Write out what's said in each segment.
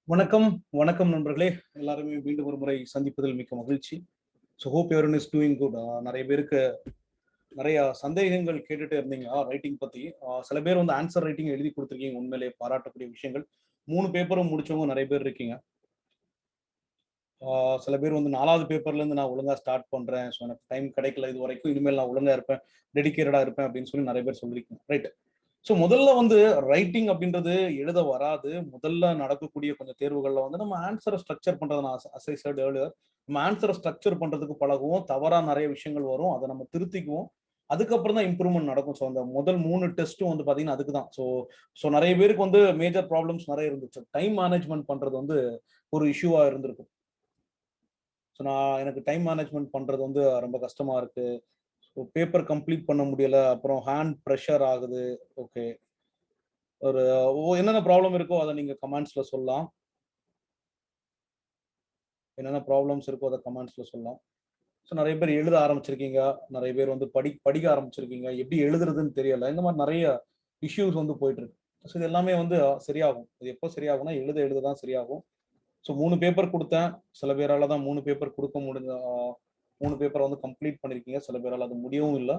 வணக்கம் வணக்கம் நண்பர்களே. எல்லாருமே மீண்டும் ஒரு முறை சந்திப்பதில் மிக்க மகிழ்ச்சி. So hope everyone is doing good. நிறைய பேருக்கு நிறைய சந்தேகங்கள் கேட்டுட்டு இருந்தீங்க ரைட்டிங் பத்தி. சில பேர் வந்து ஆன்சர் ரைட்டிங் எழுதி கொடுத்துருக்கீங்க, உண்மையிலே பாராட்டக்கூடிய விஷயங்கள். 3 பேப்பரும் முடிச்சவங்க நிறைய பேர் இருக்கீங்க. சில பேர் வந்து 4வது பேப்பர்ல இருந்து நான் ஒழுங்கா ஸ்டார்ட் பண்றேன், ஸோ எனக்கு டைம் கிடைக்கல இது வரைக்கும், இனிமேல் நான் ஒழுங்கா இருப்பேன், டெடிகேட்டடா இருப்பேன் அப்படின்னு சொல்லி நிறைய பேர் சொல்லியிருக்கீங்க. ரைட். ஸோ முதல்ல வந்து ரைட்டிங் அப்படின்றது எழுத வராது. முதல்ல நடக்கக்கூடிய கொஞ்சம் தேர்வுகள்ல வந்து நம்ம ஆன்சரை ஸ்ட்ரக்சர் பண்றதை நான் as I said earlier, நம்ம ஆன்சரை ஸ்ட்ரக்சர் பண்றதுக்கு பழகுவோம். தவறா நிறைய விஷயங்கள் வரும், அதை நம்ம திருத்திக்குவோம். அதுக்கப்புறம் தான் இம்ப்ரூவ்மெண்ட் நடக்கும். ஸோ அந்த முதல் 3 டெஸ்ட்டும் வந்து பாத்தீங்கன்னா அதுக்கு தான். ஸோ நிறைய பேருக்கு வந்து மேஜர் ப்ராப்ளம்ஸ் நிறைய இருந்துச்சு. டைம் மேனேஜ்மெண்ட் பண்றது வந்து ஒரு இஷ்யூவா இருந்திருக்கும். ஸோ எனக்கு டைம் மேனேஜ்மெண்ட் பண்றது வந்து ரொம்ப கஷ்டமா இருக்கு. ஸோ பேப்பர் கம்ப்ளீட் பண்ண முடியல, அப்புறம் ஹேண்ட் ப்ரெஷர் ஆகுது. ஓகே, ஒரு என்னென்ன ப்ராப்ளம் இருக்கோ அதை நீங்க கமெண்ட்ஸ்ல சொல்லலாம். என்னென்ன ப்ராப்ளம்ஸ் இருக்கோ அதை கமெண்ட்ஸ்ல சொல்லலாம். ஸோ நிறைய பேர் எழுத ஆரம்பிச்சிருக்கீங்க, நிறைய பேர் வந்து படிக்க ஆரம்பிச்சிருக்கீங்க, எப்படி எழுதுறதுன்னு தெரியல. இந்த மாதிரி நிறைய இஷ்யூஸ் வந்து போயிட்டு இருக்கு. ஸோ இது எல்லாமே வந்து சரியாகும். இது எப்போ சரியாகும்னா எழுத எழுத தான் சரியாகும். ஸோ 3 பேப்பர் கொடுத்தேன். சில பேரால தான் 3 பேப்பர் கொடுக்க முடிஞ்ச. 3 பேப்பரை வந்து கம்ப்ளீட் பண்ணிருக்கீங்க. சில பேரால அது முடியவும் இல்லை.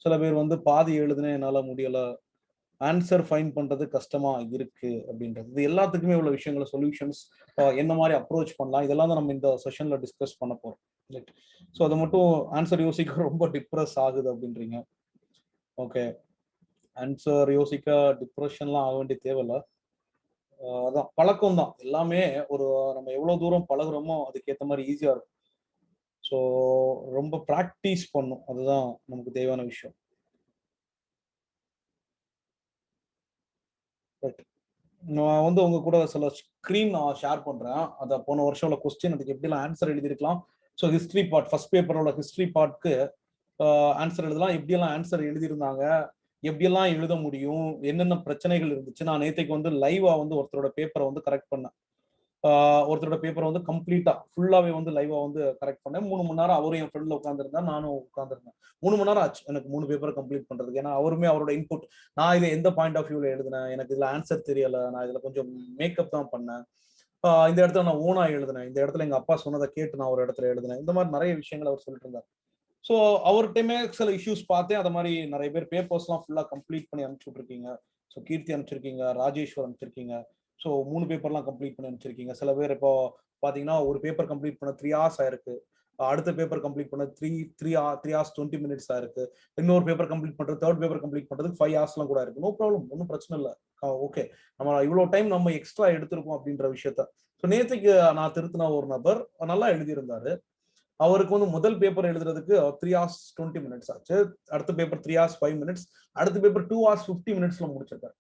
சில பேர் வந்து பாதி எழுதுனேன், என்னால முடியல, ஆன்சர் ஃபைண்ட் பண்றது கஷ்டமா இருக்கு அப்படின்றது. இது எல்லாத்துக்குமே உள்ள விஷயங்களை சொல்யூஷன்ஸ், என்ன மாதிரி அப்ரோச் பண்ணலாம், இதெல்லாம் தான் நம்ம இந்த செஷன்ல டிஸ்கஸ் பண்ண போறோம். ரைட். ஸோ அதை மட்டும் ஆன்சர் யோசிக்க ரொம்ப டிப்ரெஸ் ஆகுது அப்படின்றீங்க. ஓகே, ஆன்சர் யோசிக்க டிப்ரெஷன்லாம் ஆக வேண்டிய தேவையில்ல. அதான் பழக்கம் தான் எல்லாமே. ஒரு நம்ம எவ்வளவு தூரம் பழகுறோமோ அதுக்கேற்ற மாதிரி ஈஸியா இருக்கும். ஸோ ரொம்ப ப்ராக்டிஸ் பண்ணும், அதுதான் நமக்கு தேவையான விஷயம். ரைட். நான் வந்து உங்க கூட சில ஸ்க்ரீன் நான் ஷேர் பண்றேன். அத போன வருஷம் உள்ள கொஸ்டின், அதுக்கு எப்படிலாம் ஆன்சர் எழுதியிருக்கலாம். ஸோ ஹிஸ்டரி பார்ட், ஃபர்ஸ்ட் பேப்பரோட ஹிஸ்டரி பார்ட்க்கு ஆன்சர் எழுதலாம். எப்படியெல்லாம் ஆன்சர் எழுதியிருந்தாங்க, எப்படியெல்லாம் எழுத முடியும், என்னென்ன பிரச்சனைகள் இருந்துச்சு. நான் நேத்தைக்கு வந்து லைவா வந்து ஒருத்தரோட பேப்பரை வந்து கரெக்ட் பண்ணேன். ஒருத்தரோட பேப்பரை வந்து கம்ப்ளீட்டா ஃபுல்லாவே வந்து லைவா வந்து கரெக்ட் பண்ணேன். 3 மணி நேரம் அவரும் என் ஃப்ரெண்ட்ல உட்காந்துருந்தேன், நானும் உட்காந்துருந்தேன். 3 மணி நேரம் ஆச்சு எனக்கு 3 பேப்பரை கம்ப்ளீட் பண்றதுக்கு. ஏன்னா அவருமே அவரோட இன்புட், நான் இதை எந்த பாயிண்ட் ஆஃப் வியூல எழுதினேன், எனக்கு இதுல ஆன்சர் தெரியல, நான் இதுல கொஞ்சம் மேக்கப் தான் பண்ணேன், இந்த இடத்துல நான் ஓனா எழுதினேன், இந்த இடத்துல எங்க அப்பா சொன்னதை கேட்டு நான் ஒரு இடத்துல எழுதினேன், இந்த மாதிரி நிறைய விஷயங்கள் அவர் சொல்லிட்டு இருந்தார். ஸோ அவர்கிட்டயுமே சில இஷ்யூஸ் பார்த்தேன். அது மாதிரி நிறைய பேர் பேப்பர்ஸ்லாம் ஃபுல்லா கம்ப்ளீட் பண்ணி அனுப்பிச்சு விட்டுருக்கீங்க. ஸோ கீர்த்தி அனுப்பிச்சிருக்கீங்க, ராஜேஸ்வர் அனுப்பிச்சிருக்கீங்க. ஸோ 3 பேப்பர்லாம் கம்ப்ளீட் பண்ணி அனுப்பிச்சிருக்கீங்க. சில பேர் இப்போ பார்த்தீங்கன்னா ஒரு பேப்பர் கம்ப்ளீட் பண்ண 3 ஹார்ஸ் ஆயிருக்கு. அடுத்த பேப்பர் கம்ப்ளீட் பண்ண 3 ஹார்ஸ் 20 மினிட்ஸ் ஆயிருக்கு. இன்னொரு பேப்பர் கம்ப்ளீட் பண்றது, தேர்ட் பேப்பர் கம்ப்ளீட் பண்றதுக்கு 5 ஹார்ஸ்லாம் கூட இருக்கு. நோ ப்ராப்ளம், ஒன்றும் பிரச்சனை இல்லை. ஓகே, நம்ம இவ்வளோ டைம் நம்ம எக்ஸ்ட்ரா எடுத்திருக்கோம் அப்படின்ற விஷயத்த. ஸோ நேற்றுக்கு நான் திருத்தின ஒரு நபர் நல்லா எழுதியிருந்தாரு. அவருக்கு வந்து முதல் பேப்பர் எழுதுறதுக்கு 3 ஹார்ஸ் 20 மினிட்ஸ் ஆச்சு. அடுத்த பேப்பர் 3 ஹார்ஸ் 5 மினிட்ஸ், அடுத்த பேப்பர் 2 ஹார்ஸ் 50 மினிட்ஸ்ல முடிச்சிருக்காரு.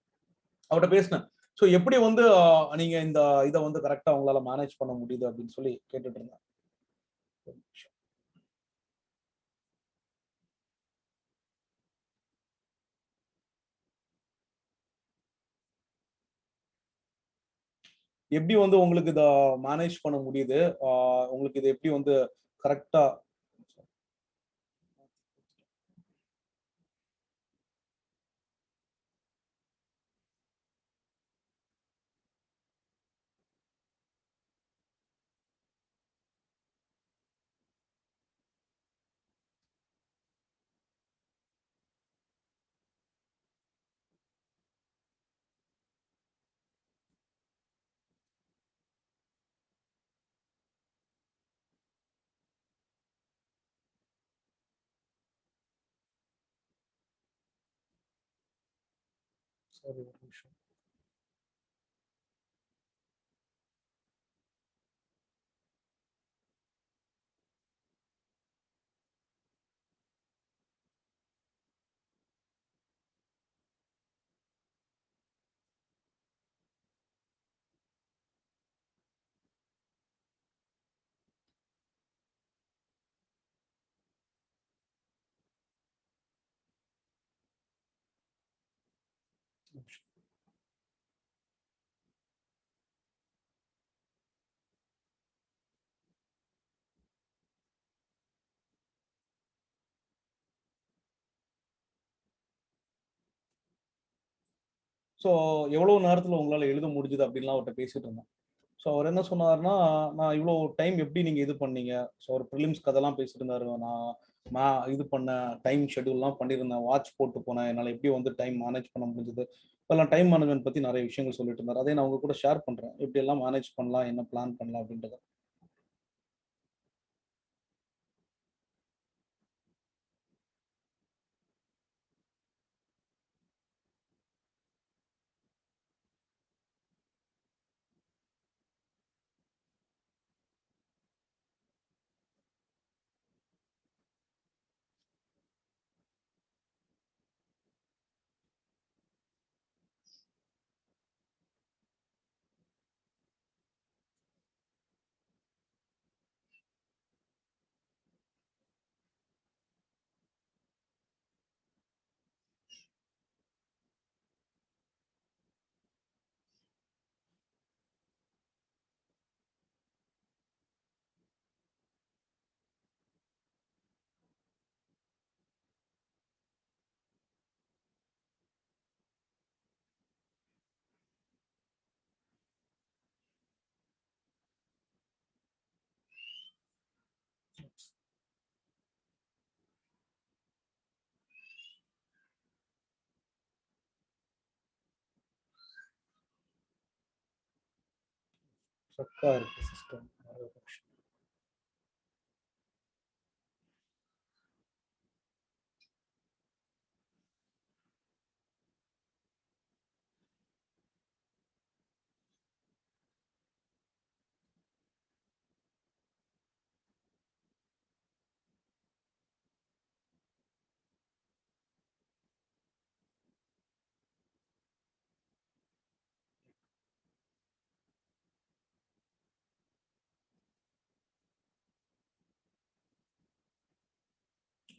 அவர்கிட்ட பேசினேன். ஸோ எப்படி வந்து நீங்க இந்த இதை வந்து கரெக்டா உங்களால மேனேஜ் பண்ண முடியுது அப்படின்னு சொல்லி கேட்டுட்டு இருந்தேன். எப்படி வந்து உங்களுக்கு இதை மேனேஜ் பண்ண முடியுது, உங்களுக்கு இது எப்படி வந்து கரெக்டா. சரி, ஒரு நிமிஷம். ஸோ எவ்வளவு நேரத்துல உங்களால எழுத முடிஞ்சுது அப்படின்லாம் அவர்கிட்ட பேசிட்டு இருந்தேன். ஸோ அவர் என்ன சொன்னாருன்னா, நான் இவ்வளோ டைம் எப்படி நீங்க இது பண்ணீங்க? ஸோ அவர் ப்ரிலிம்ஸ் கதெல்லாம் பேசிட்டு இருந்தாரு. நான் இது பண்ணேன், டைம் ஷெட்யூல்லாம் பண்ணியிருந்தேன், வாட்ச் போட்டு போனேன், என்னால் எப்படி வந்து டைம் மேனேஜ் பண்ண முடிஞ்சது. இப்போல்லாம் டைம் மேனேஜ்மெண்ட் பத்தி நிறைய விஷயங்கள் சொல்லிட்டு இருந்தாரு. அதை நான் உங்க கூட ஷேர் பண்றேன். எப்படி எல்லாம் மேனேஜ் பண்ணலாம், என்ன பிளான் பண்ணலாம் அப்படின்றத. சக்கா இருக்கு சிஸ்டம்.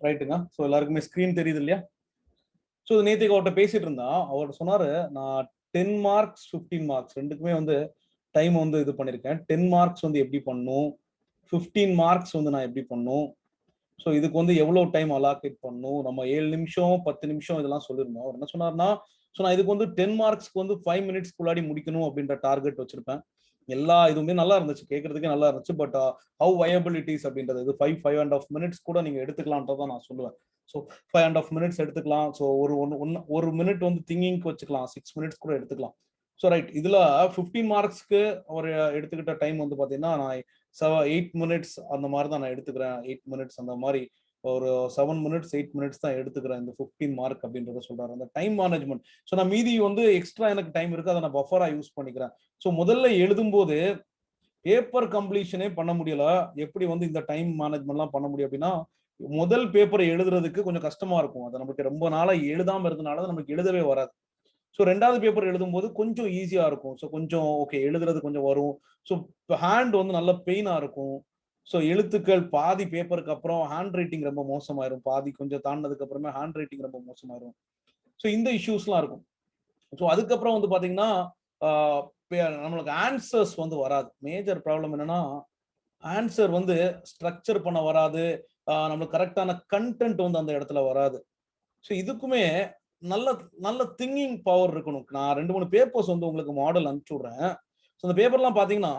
ரைட்டுங்க. ஸோ எல்லாருக்குமே ஸ்க்ரீன் தெரியுது இல்லையா? ஸோ நேற்றுக்கு அவர்கிட்ட பேசிட்டு இருந்தா அவர் சொன்னாரு, நான் 10 மார்க்ஸ் 15 மார்க்ஸ் ரெண்டுக்குமே வந்து டைம் வந்து இது பண்ணியிருக்கேன். 10 மார்க்ஸ் வந்து எப்படி பண்ணும், 15 மார்க்ஸ் வந்து நான் எப்படி பண்ணும், ஸோ இதுக்கு வந்து எவ்வளோ டைம் அலாகேட் பண்ணும், நம்ம 7 நிமிஷம் 10 நிமிஷம் இதெல்லாம் சொல்லியிருந்தோம். அவர் என்ன சொன்னார்னா, ஸோ நான் இதுக்கு வந்து 10 மார்க்ஸ்க்கு வந்து 5 மினிட்ஸ்க்குள்ளாடி முடிக்கணும் அப்படின்ற டார்கெட் வச்சிருப்பேன். எல்லா இதுவுமே நல்லா இருந்துச்சு, கேட்கறதுக்கே நல்லா இருந்துச்சு. But how viable it is அப்படின்றது, இது 5.5 மினிட்ஸ் கூட நீங்க எடுத்துக்கலான்றதான் நான் சொல்லுவேன். ஸோ 5.5 மினிட்ஸ் எடுத்துக்கலாம். ஸோ ஒரு மினிட் வந்து திங்கிங்க்கு வச்சுக்கலாம், 6 மினிட்ஸ் கூட எடுத்துக்கலாம். ஸோ ரைட், இதுல 15 மார்க்ஸ்க்கு ஒரு எடுத்துக்கிட்ட டைம் வந்து பாத்தீங்கன்னா, நான் 8 மினிட்ஸ் அந்த மாதிரி தான் நான் எடுத்துக்கிறேன். 8 மினிட்ஸ் அந்த மாதிரி ஒரு 7 மினிட்ஸ் 8 மினிட்ஸ் தான் எடுத்துக்கிறேன் இந்த 15 மார்க் அப்படின்றத சொல்றாரு. அந்த டைம் மேனேஜ்மெண்ட். ஸோ நான் மீதி வந்து எக்ஸ்ட்ரா எனக்கு டைம் இருக்கு, அதை நான் பஃபரா யூஸ் பண்ணிக்கிறேன். ஸோ முதல்ல எழுதும்போது பேப்பர் கம்ப்ளீஷனே பண்ண முடியல. எப்படி வந்து இந்த டைம் மேனேஜ்மெண்ட்லாம் பண்ண முடியும் அப்படின்னா, முதல் பேப்பரை எழுதுறதுக்கு கொஞ்சம் கஷ்டமா இருக்கும். அது நமக்கு ரொம்ப நாளா எழுதாம இருந்தனால நமக்கு எழுதவே வராது. ஸோ 2வது பேப்பர் எழுதும்போது கொஞ்சம் ஈஸியா இருக்கும். ஸோ கொஞ்சம் ஓகே, எழுதுறது கொஞ்சம் வரும். ஸோ ஹேண்ட் வந்து நல்ல பெயினா இருக்கும். ஸோ எழுத்துக்கள் பாதி பேப்பருக்கு அப்புறம் ஹேண்ட் ரைட்டிங் ரொம்ப மோசமாயிரும். பாதி கொஞ்சம் தாண்டினதுக்கு அப்புறமே ஹேண்ட் ரைட்டிங் ரொம்ப மோசமாயிரும். ஸோ இந்த இஷ்யூஸ்லாம் இருக்கும். ஸோ அதுக்கப்புறம் வந்து பாத்தீங்கன்னா, நம்மளுக்கு ஆன்சர்ஸ் வந்து வராது. மேஜர் ப்ராப்ளம் என்னன்னா, ஆன்சர் வந்து ஸ்ட்ரக்சர் பண்ண வராது. நம்மளுக்கு கரெக்டான கன்டென்ட் வந்து அந்த இடத்துல வராது. ஸோ இதுக்குமே நல்ல நல்ல திங்கிங் பவர் இருக்கணும். நான் 2, 3 பேப்பர்ஸ் வந்து உங்களுக்கு மாடல் அனுப்பிச்சு விடுறேன். ஸோ அந்த பேப்பர்லாம் பார்த்தீங்கன்னா,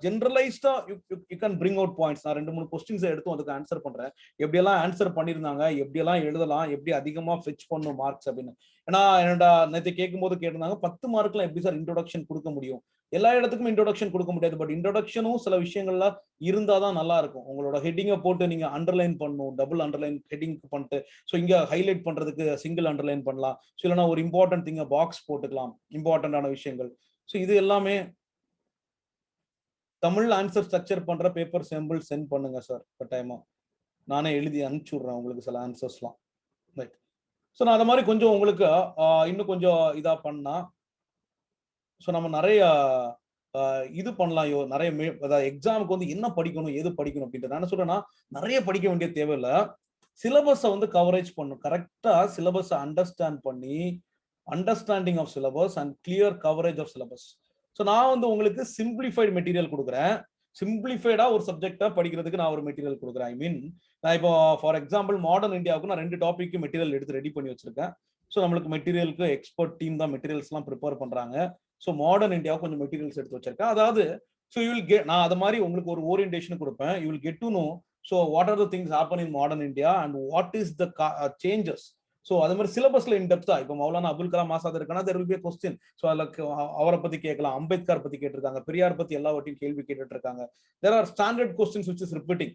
ஜெனரலைஸ்டா you can bring out points. நான் 2, 3 கொஸ்டின்ஸை எடுத்து அதுக்கு ஆன்சர் பண்றேன். எப்படியெல்லாம் ஆன்சர் பண்ணியிருந்தாங்க, எப்படியெல்லாம் எழுதலாம், எப்படி அதிகமா ஃபெச் பண்ணணும் மார்க்ஸ் அப்படின்னு. ஏன்னா என்னோட நேற்று கேட்கும்போது கேட்டிருந்தாங்க, 10 மார்க்லாம் எப்படி சார் இன்ட்ரோடக்ஷன் கொடுக்க முடியும்? எல்லா இடத்துக்கும் இன்ட்ரோடக்ஷன் கொடுக்க முடியாது. பட் இன்ட்ரோடக்ஷனும் சில விஷயங்கள்ல இருந்தா தான் நல்லா இருக்கும். உங்களோட ஹெட்டிங்கை போட்டு நீங்க அண்டர்லைன் பண்ணணும். டபுள் அண்டர்லைன் ஹெட்டிங் பண்ணிட்டு, ஸோ இங்க ஹைலைட் பண்றதுக்கு சிங்கிள் அண்டர்லைன் பண்ணலாம். ஸோ இல்லைன்னா ஒரு இம்பார்ட்டன்ட் திங்க பாக்ஸ் போட்டுக்கலாம், இம்பார்ட்டன்டான விஷயங்கள். ஸோ இது எல்லாமே தமிழ் ஆன்சர் ஸ்ட்ரக்சர் பண்ற பேப்பர் சாம்பிள் சென்ட் பண்ணுங்க சார் கட்டாயமா. நானே எழுதி அனுப்பிச்சு விடுறேன் உங்களுக்கு சில ஆன்சர்ஸ்லாம். ரைட். ஸோ நான் அந்த மாதிரி கொஞ்சம் உங்களுக்கு இன்னும் கொஞ்சம் இதா பண்ணா, ஸோ நம்ம நிறைய இது பண்ணலாம். நிறைய அதாவது எக்ஸாமுக்கு வந்து என்ன படிக்கணும், எது படிக்கணும் அப்படின்ட்டு நான் என்ன சொல்றேன்னா, நிறைய படிக்க வேண்டிய தேவையில்லை. சிலபஸை வந்து கவரேஜ் பண்ணும். கரெக்டா சிலபஸை அண்டர்ஸ்டாண்ட் பண்ணி, understanding of syllabus and clear coverage of syllabus. So நான் வந்து உங்களுக்கு சிம்பிளிஃபைடு மெட்டீரியல் கொடுக்குறேன். சிம்பிளிஃபைடா ஒரு சப்ஜெக்டா படிக்கிறதுக்கு நான் ஒரு மெட்டீரியல் கொடுக்குறேன். ஐ மீன், நான் இப்போ ஃபார் எக்ஸாம்பிள் மாடர்ன் இந்தியாவுக்கு நான் 2 டாபிக் மெட்டீரியல் எடுத்து ரெடி பண்ணி வச்சிருக்கேன். ஸோ நம்மளுக்கு மெட்டீரியலுக்கு எக்ஸ்பர்ட் டீம் தான் மெட்டீரியல்ஸ்லாம் ப்ரிப்பேர் பண்றாங்க. ஸோ மாடர்ன் இந்தியாவை கொஞ்சம் மெட்டீரியல்ஸ் எடுத்து வச்சிருக்கேன். அதாவது ஸோ யூ வில் கெட், நான் அது மாதிரி உங்களுக்கு ஒரு ஓரியன்டேஷன் கொடுப்பேன். You will get to know so what are the things happen in modern India and what is the changes. So அது மாதிரி சிலபஸ்ல இன்டெப்தா இப்போ மௌலானா அபுல் கலாம் ஆசாத் இருக்குன்னா there will be a question. So அதில் அவரை பத்தி கேட்கலாம், அம்பேத்கர் பத்தி கேட்டிருக்காங்க, பெரியார் பத்தி எல்லாவற்றையும் கேள்வி கேட்டுட்டு இருக்காங்க. there are standard questions which is repeating.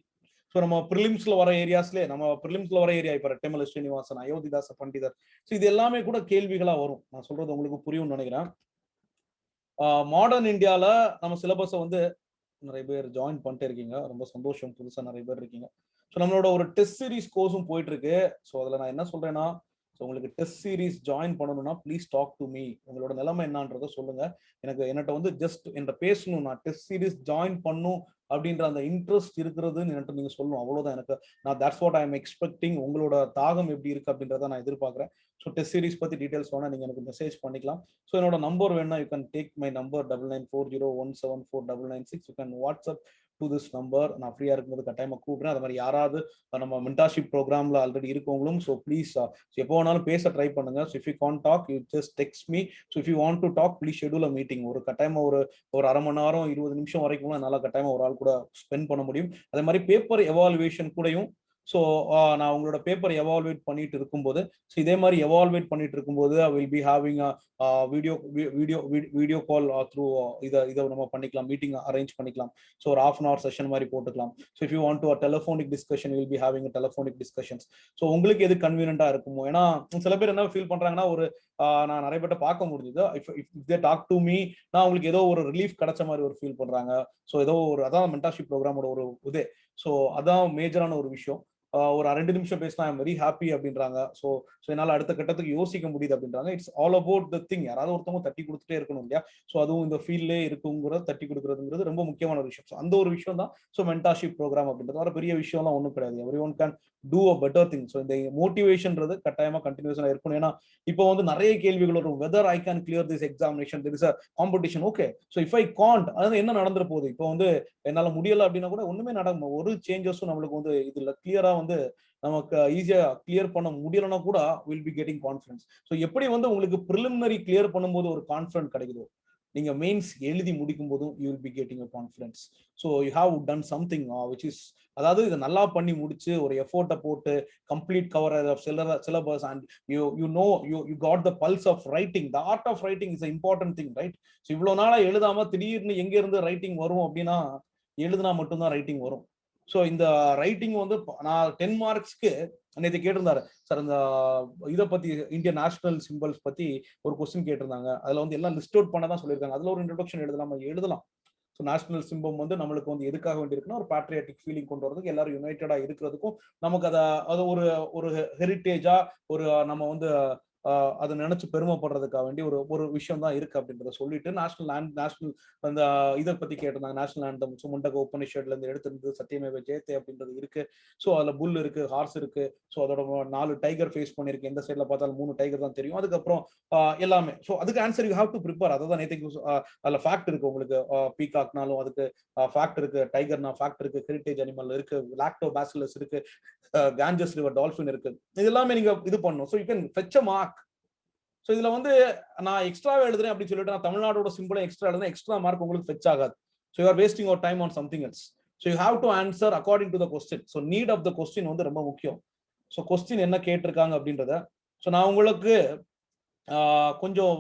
So நம்ம ப்ரிலிம்ஸ்ல வர ஏரியாஸ்லேயே, நம்ம ப்ரிலிம்ஸ்ல வர ஏரியா இப்போ ரெட்டமலை ஸ்ரீனிவாசன், அயோத்திதாச பண்டிதர், ஸோ இது எல்லாமே கூட கேள்விகளா வரும். நான் சொல்றது உங்களுக்கு புரியும்னு நினைக்கிறேன். மாடர்ன் இந்தியால நம்ம சிலபஸை வந்து நிறைய பேர் ஜாயின் பண்ணிட்டு இருக்கீங்க, ரொம்ப சந்தோஷம். புதுசா நிறைய பேர் இருக்கீங்க. ஸோ நம்மளோட ஒரு டெஸ்ட் சீரிஸ் கோர்ஸும் போயிட்டு இருக்கு. ஸோ அதுல நான் என்ன சொல்றேன்னா, ஸோ உங்களுக்கு டெஸ்ட் சீரிஸ் ஜாயின் பண்ணணும்னா ப்ளீஸ் டாக் டு மீ. உங்களோட நிலைமை என்னன்றதை சொல்லுங்க. என்கிட்ட வந்து ஜஸ்ட் என்கிட்ட பேசணும், நான் டெஸ்ட் சீரிஸ் ஜாயின் பண்ணும் அப்படின்ற அந்த இன்ட்ரெஸ்ட் இருக்கிறதுன்னு என்கிட்ட நீங்க சொல்லணும். அவ்வளவுதான் எனக்கு. நான் that's what I am expecting. உங்களோட தாகம் எப்படி இருக்கு அப்படின்றத நான் எதிர்பார்க்குறேன். ஸோ டெஸ்ட் சீரிஸ் பத்தி டீடைல்ஸ் வேணா நீங்க எனக்கு மெசேஜ் பண்ணிக்கலாம். ஸோ என்னோட நம்பர் வேணா you can take my number 9940174996. You can WhatsApp to this number. நான் ஃப்ரீயா இருக்கும்போது கட்டாயமா கூப்பிடுறேன். அது மாதிரி யாராவது நம்ம மென்டார்ஷிப் ப்ரோக்ராம்ல ஆல்ரெடி இருக்கவங்களும் ஸோ ப்ளீஸ் எப்போ வேணாலும் பேச ட்ரை பண்ணுங்க. So if you can talk you just text me. So if you want to talk please schedule a meeting. ஒரு கட்டாயமா ஒரு அரை மணி நேரம் 20 நிமிஷம் வரைக்கும் என்னால் கட்டாயமா ஒரு ஆள் கூட ஸ்பெண்ட் பண்ண முடியும். அதே மாதிரி பேப்பர் எவாலுவேஷன் கூடயும். ஸோ நான் உங்களோட பேப்பர் எவால்வேட் பண்ணிட்டு இருக்கும்போது, ஸோ இதே மாதிரி எவால்வேட் பண்ணிட்டு இருக்கும்போது I will be having video call through இதை நம்ம பண்ணிக்கலாம், மீட்டிங் அரேஞ்ச் பண்ணிக்கலாம். ஸோ ஒரு half an hour செஷன் மாதிரி போட்டுக்கலாம். So if you want to telephonic discussion will be having telephonic discussions. So உங்களுக்கு எது கன்வீனியன்டா இருக்குமோ. ஏன்னா சில பேர் என்ன ஃபீல் பண்றாங்கன்னா, ஒரு நான் நிறைய பேர்ட்ட பார்க்க முடியுது, if they talk to me, நான் உங்களுக்கு ஏதோ ஒரு ரிலீஃப் கிடைச்ச மாதிரி ஒரு ஃபீல் பண்றாங்க. ஸோ ஏதோ ஒரு அதான் மென்டார்ஷிப் ப்ரோக்ராமோட ஒரு இது. ஸோ அதான் மேஜரான ஒரு விஷயம். ஒரு 2 நிமிஷம் பேசினா ஐம் வெரி ஹாப்பி அப்படின்றாங்க. ஸோ என்னால் அடுத்த கட்டத்துக்கு யோசிக்க முடியுது அப்படின்றாங்க. It's all about the thing. யாராவது ஒருத்தவங்க தட்டி கொடுத்துட்டே இருக்கணும் இல்லையா? ஸோ அதுவும் இந்த ஃபீல்ட்லே இருக்குங்கிறது, தட்டி கொடுக்குறதுங்கிறது ரொம்ப முக்கியமான ஒரு விஷயம். ஸோ அந்த ஒரு விஷயம் தான் ஸோ மென்டார்ஷிப் ப்ரோக்ராம் அப்படின்றது. வர பெரிய விஷயம்லாம் ஒன்றும் கிடையாது. Every one can do a better thing. So இந்த மோட்டிவேஷன்றது கட்டாயமா கண்டினியூஸாக இருக்கணும். ஏன்னா இப்போ வந்து நிறைய கேள்விகள் வரும். Whether I can clear this examination, there is a competition. Okay, so if I can't, அதாவது என்ன நடந்துற போகுது? இப்போ வந்து என்னால் முடியலை அப்படின்னா கூட ஒண்ணுமே நடக்கும், ஒரு சேஞ்சஸும் நம்மளுக்கு வந்து இதுல கிளியரா வந்து நமக்கு ஈஸியா கிளியர் பண்ண முடியலன்னா கூட will be getting confidence. So எப்படி வந்து உங்களுக்கு ப்ரிலிமினரி கிளியர் பண்ணும்போது ஒரு கான்ஃபிடன்ட் கிடைக்குதோ, நீங்க மெயின்ஸ் எழுதி முடிக்கும் போதும் you will be getting a confidence. So you have done something which is, அதாவது இதை நல்லா பண்ணி முடிச்சு ஒரு எஃபோர்ட்டை போட்டு complete cover of syllabus and you got the pulse of writing. The art of writing is important thing, right? So இவ்வளவு நாளா எழுதாம திடீர்னு எங்க இருந்து ரைட்டிங் வரும் அப்படின்னா, எழுதுனா மட்டும்தான் ரைட்டிங் வரும். ஸோ இந்த ரைட்டிங் வந்து நான் 10 மார்க்ஸ்க்கு நேற்று கேட்டிருந்தாரு சார், இந்த இதை பத்தி இந்தியன் நேஷனல் சிம்பிள்ஸ் பத்தி ஒரு கொஸ்டின் கேட்டிருந்தாங்க. அதுல வந்து எல்லாம் லிஸ்ட் அவுட் பண்ணதான் சொல்லியிருக்காங்க. அதுல ஒரு இன்ட்ரோடக்ஷன் எழுதலாம். ஸோ நேஷனல் சிம்பம் வந்து நம்மளுக்கு வந்து எதுக்காக வேண்டியிருக்குன்னா, ஒரு பேட்ரியாட்டிக் ஃபீலிங் கொண்டு வரதுக்கு, எல்லாரும் யுனைடடா இருக்கிறதுக்கும், நமக்கு அது ஒரு ஹெரிட்டேஜா, ஒரு நம்ம வந்து அதை நினைச்சு பெருமைப்படுறதுக்காக வேண்டி ஒரு விஷயம் தான் இருக்கு அப்படின்றத சொல்லிட்டு, நேஷனல் அந்த இதை பத்தி கேட்டிருந்தாங்க. நேஷனல் ஆந்தம் முண்டக உபனிஷத்ல இருந்து எடுத்திருந்து சத்தியமேவ ஜெயத்தே அப்படின்றது இருக்கு. ஸோ அதுல புல் இருக்கு, ஹார்ஸ் இருக்கு. ஸோ அதோட 4 டைகர் ஃபேஸ் பண்ணிருக்கு. எந்த சைட்ல பார்த்தாலும் 3 டைகர் தான் தெரியும். அதுக்கப்புறம் எல்லாமே. ஸோ அதுக்கு answer you have to prepare. அதான் நேற்றுக்கு அதுல ஃபேக்ட் இருக்கு உங்களுக்கு. பீகாக்னாலும் அதுக்கு ஃபேக்ட் இருக்கு, டைகர்னா ஃபேக்ட் இருக்கு, ஹெரிட்டேஜ் அனிமல் இருக்கு, லாக்டோபாசிலஸ் இருக்கு, காஞ்சஸ் ரிவர் டால்ஃபின் இருக்கு. இது எல்லாமே நீங்க இது பண்ணணும். So you can fetch a mark. So இதுல வந்து நான் எக்ஸ்ட்ராவே எழுதுறேன் அப்படின்னு சொல்லிட்டு நான் தமிழ்நாடோட சிம்பிளா எக்ஸ்ட்ரா எழுதுறேன், எக்ஸ்ட்ரா மார்க் உங்களுக்கு ஃபெட்ச் ஆகாது. So you are wasting your time on something else. So you have to answer according to the question. So need of the question வந்து ரொம்ப முக்கியம். ஸோ கொஸ்டின் என்ன கேட்டிருக்காங்க அப்படின்றத ஸோ நான் உங்களுக்கு கொஞ்சம்